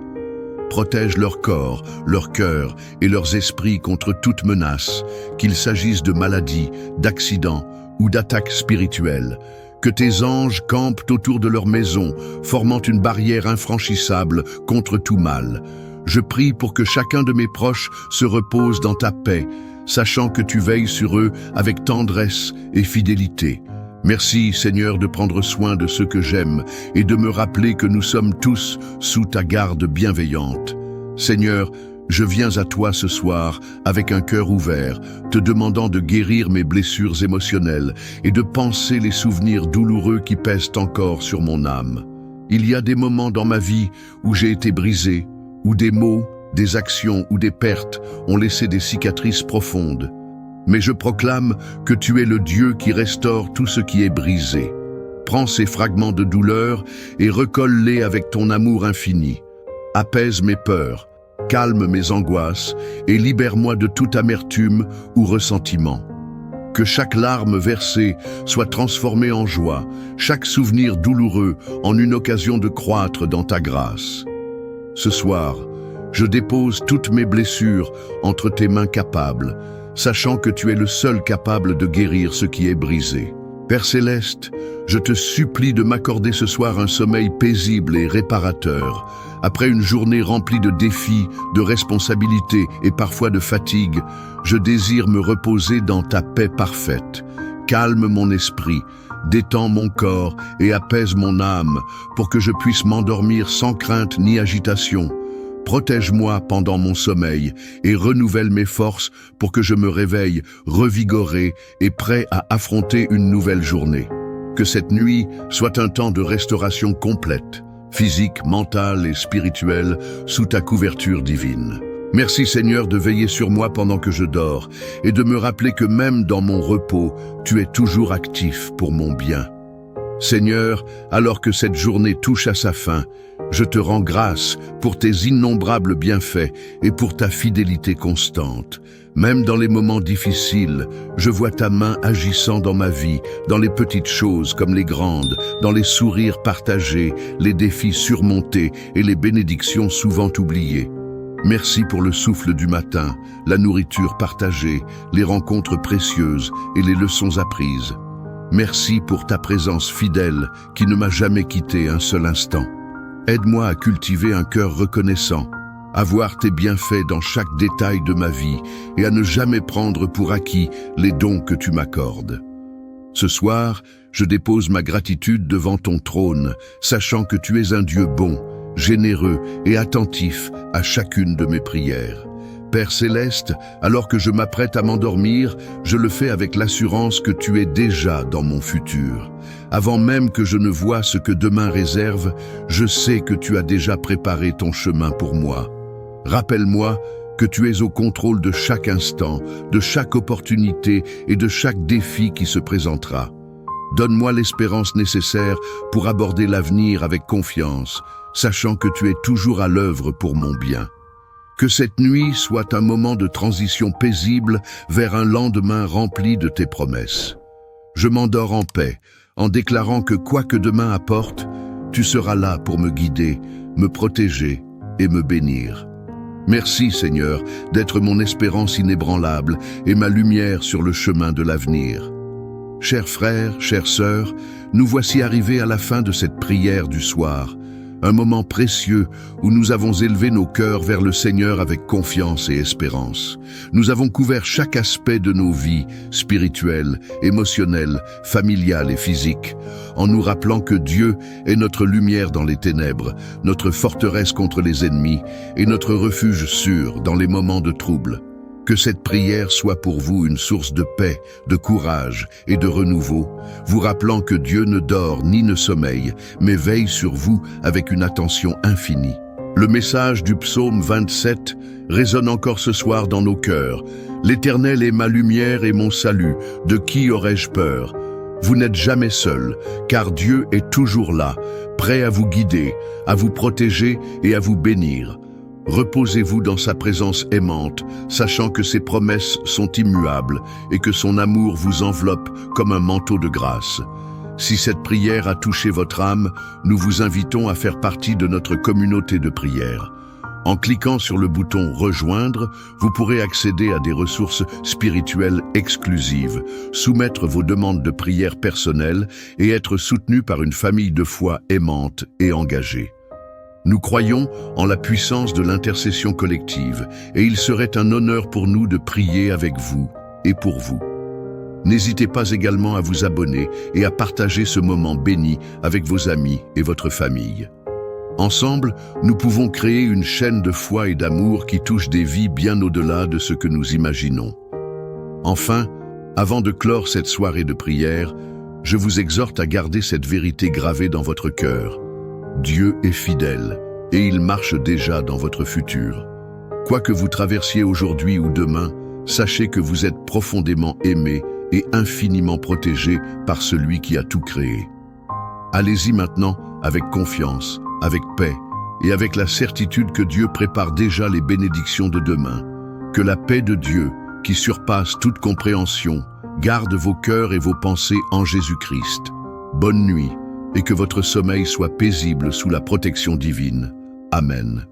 Protège leur corps, leur cœur et leurs esprits contre toute menace, qu'il s'agisse de maladies, d'accidents ou d'attaques spirituelles. Que tes anges campent autour de leur maison, formant une barrière infranchissable contre tout mal. Je prie pour que chacun de mes proches se repose dans ta paix, sachant que tu veilles sur eux avec tendresse et fidélité. Merci, Seigneur, de prendre soin de ceux que j'aime et de me rappeler que nous sommes tous sous ta garde bienveillante. Seigneur, je viens à toi ce soir avec un cœur ouvert, te demandant de guérir mes blessures émotionnelles et de panser les souvenirs douloureux qui pèsent encore sur mon âme. Il y a des moments dans ma vie où j'ai été brisé, où des mots, des actions ou des pertes ont laissé des cicatrices profondes. Mais je proclame que tu es le Dieu qui restaure tout ce qui est brisé. Prends ces fragments de douleur et recolle-les avec ton amour infini. Apaise mes peurs, calme mes angoisses et libère-moi de toute amertume ou ressentiment. Que chaque larme versée soit transformée en joie, chaque souvenir douloureux en une occasion de croître dans ta grâce. Ce soir, je dépose toutes mes blessures entre tes mains capables, sachant que tu es le seul capable de guérir ce qui est brisé. Père céleste, je te supplie de m'accorder ce soir un sommeil paisible et réparateur. Après une journée remplie de défis, de responsabilités et parfois de fatigue, je désire me reposer dans ta paix parfaite. Calme mon esprit, détends mon corps et apaise mon âme pour que je puisse m'endormir sans crainte ni agitation. Protège-moi pendant mon sommeil et renouvelle mes forces pour que je me réveille revigoré et prêt à affronter une nouvelle journée. Que cette nuit soit un temps de restauration complète, physique, mentale et spirituelle, sous ta couverture divine. Merci Seigneur de veiller sur moi pendant que je dors et de me rappeler que même dans mon repos, tu es toujours actif pour mon bien. Seigneur, alors que cette journée touche à sa fin, je te rends grâce pour tes innombrables bienfaits et pour ta fidélité constante. Même dans les moments difficiles, je vois ta main agissant dans ma vie, dans les petites choses comme les grandes, dans les sourires partagés, les défis surmontés et les bénédictions souvent oubliées. Merci pour le souffle du matin, la nourriture partagée, les rencontres précieuses et les leçons apprises. Merci pour ta présence fidèle qui ne m'a jamais quitté un seul instant. Aide-moi à cultiver un cœur reconnaissant, à voir tes bienfaits dans chaque détail de ma vie et à ne jamais prendre pour acquis les dons que tu m'accordes. Ce soir, je dépose ma gratitude devant ton trône, sachant que tu es un Dieu bon, généreux et attentif à chacune de mes prières. Père céleste, alors que je m'apprête à m'endormir, je le fais avec l'assurance que tu es déjà dans mon futur. Avant même que je ne voie ce que demain réserve, je sais que tu as déjà préparé ton chemin pour moi. Rappelle-moi que tu es au contrôle de chaque instant, de chaque opportunité et de chaque défi qui se présentera. Donne-moi l'espérance nécessaire pour aborder l'avenir avec confiance, sachant que tu es toujours à l'œuvre pour mon bien. Que cette nuit soit un moment de transition paisible vers un lendemain rempli de tes promesses. Je m'endors en paix, en déclarant que quoi que demain apporte, tu seras là pour me guider, me protéger et me bénir. Merci Seigneur d'être mon espérance inébranlable et ma lumière sur le chemin de l'avenir. Chers frères, chères sœurs, nous voici arrivés à la fin de cette prière du soir, un moment précieux où nous avons élevé nos cœurs vers le Seigneur avec confiance et espérance. Nous avons couvert chaque aspect de nos vies, spirituelles, émotionnelles, familiales et physiques, en nous rappelant que Dieu est notre lumière dans les ténèbres, notre forteresse contre les ennemis et notre refuge sûr dans les moments de trouble. Que cette prière soit pour vous une source de paix, de courage et de renouveau, vous rappelant que Dieu ne dort ni ne sommeille, mais veille sur vous avec une attention infinie. Le message du psaume 27 résonne encore ce soir dans nos cœurs. L'Éternel est ma lumière et mon salut, de qui aurais-je peur? Vous n'êtes jamais seul, car Dieu est toujours là, prêt à vous guider, à vous protéger et à vous bénir. Reposez-vous dans sa présence aimante, sachant que ses promesses sont immuables et que son amour vous enveloppe comme un manteau de grâce. Si cette prière a touché votre âme, nous vous invitons à faire partie de notre communauté de prière. En cliquant sur le bouton « Rejoindre », vous pourrez accéder à des ressources spirituelles exclusives, soumettre vos demandes de prière personnelles et être soutenu par une famille de foi aimante et engagée. Nous croyons en la puissance de l'intercession collective et il serait un honneur pour nous de prier avec vous et pour vous. N'hésitez pas également à vous abonner et à partager ce moment béni avec vos amis et votre famille. Ensemble, nous pouvons créer une chaîne de foi et d'amour qui touche des vies bien au-delà de ce que nous imaginons. Enfin, avant de clore cette soirée de prière, je vous exhorte à garder cette vérité gravée dans votre cœur. Dieu est fidèle et il marche déjà dans votre futur. Quoi que vous traversiez aujourd'hui ou demain, sachez que vous êtes profondément aimé et infiniment protégé par celui qui a tout créé. Allez-y maintenant avec confiance, avec paix et avec la certitude que Dieu prépare déjà les bénédictions de demain. Que la paix de Dieu, qui surpasse toute compréhension, garde vos cœurs et vos pensées en Jésus-Christ. Bonne nuit. Et que votre sommeil soit paisible sous la protection divine. Amen.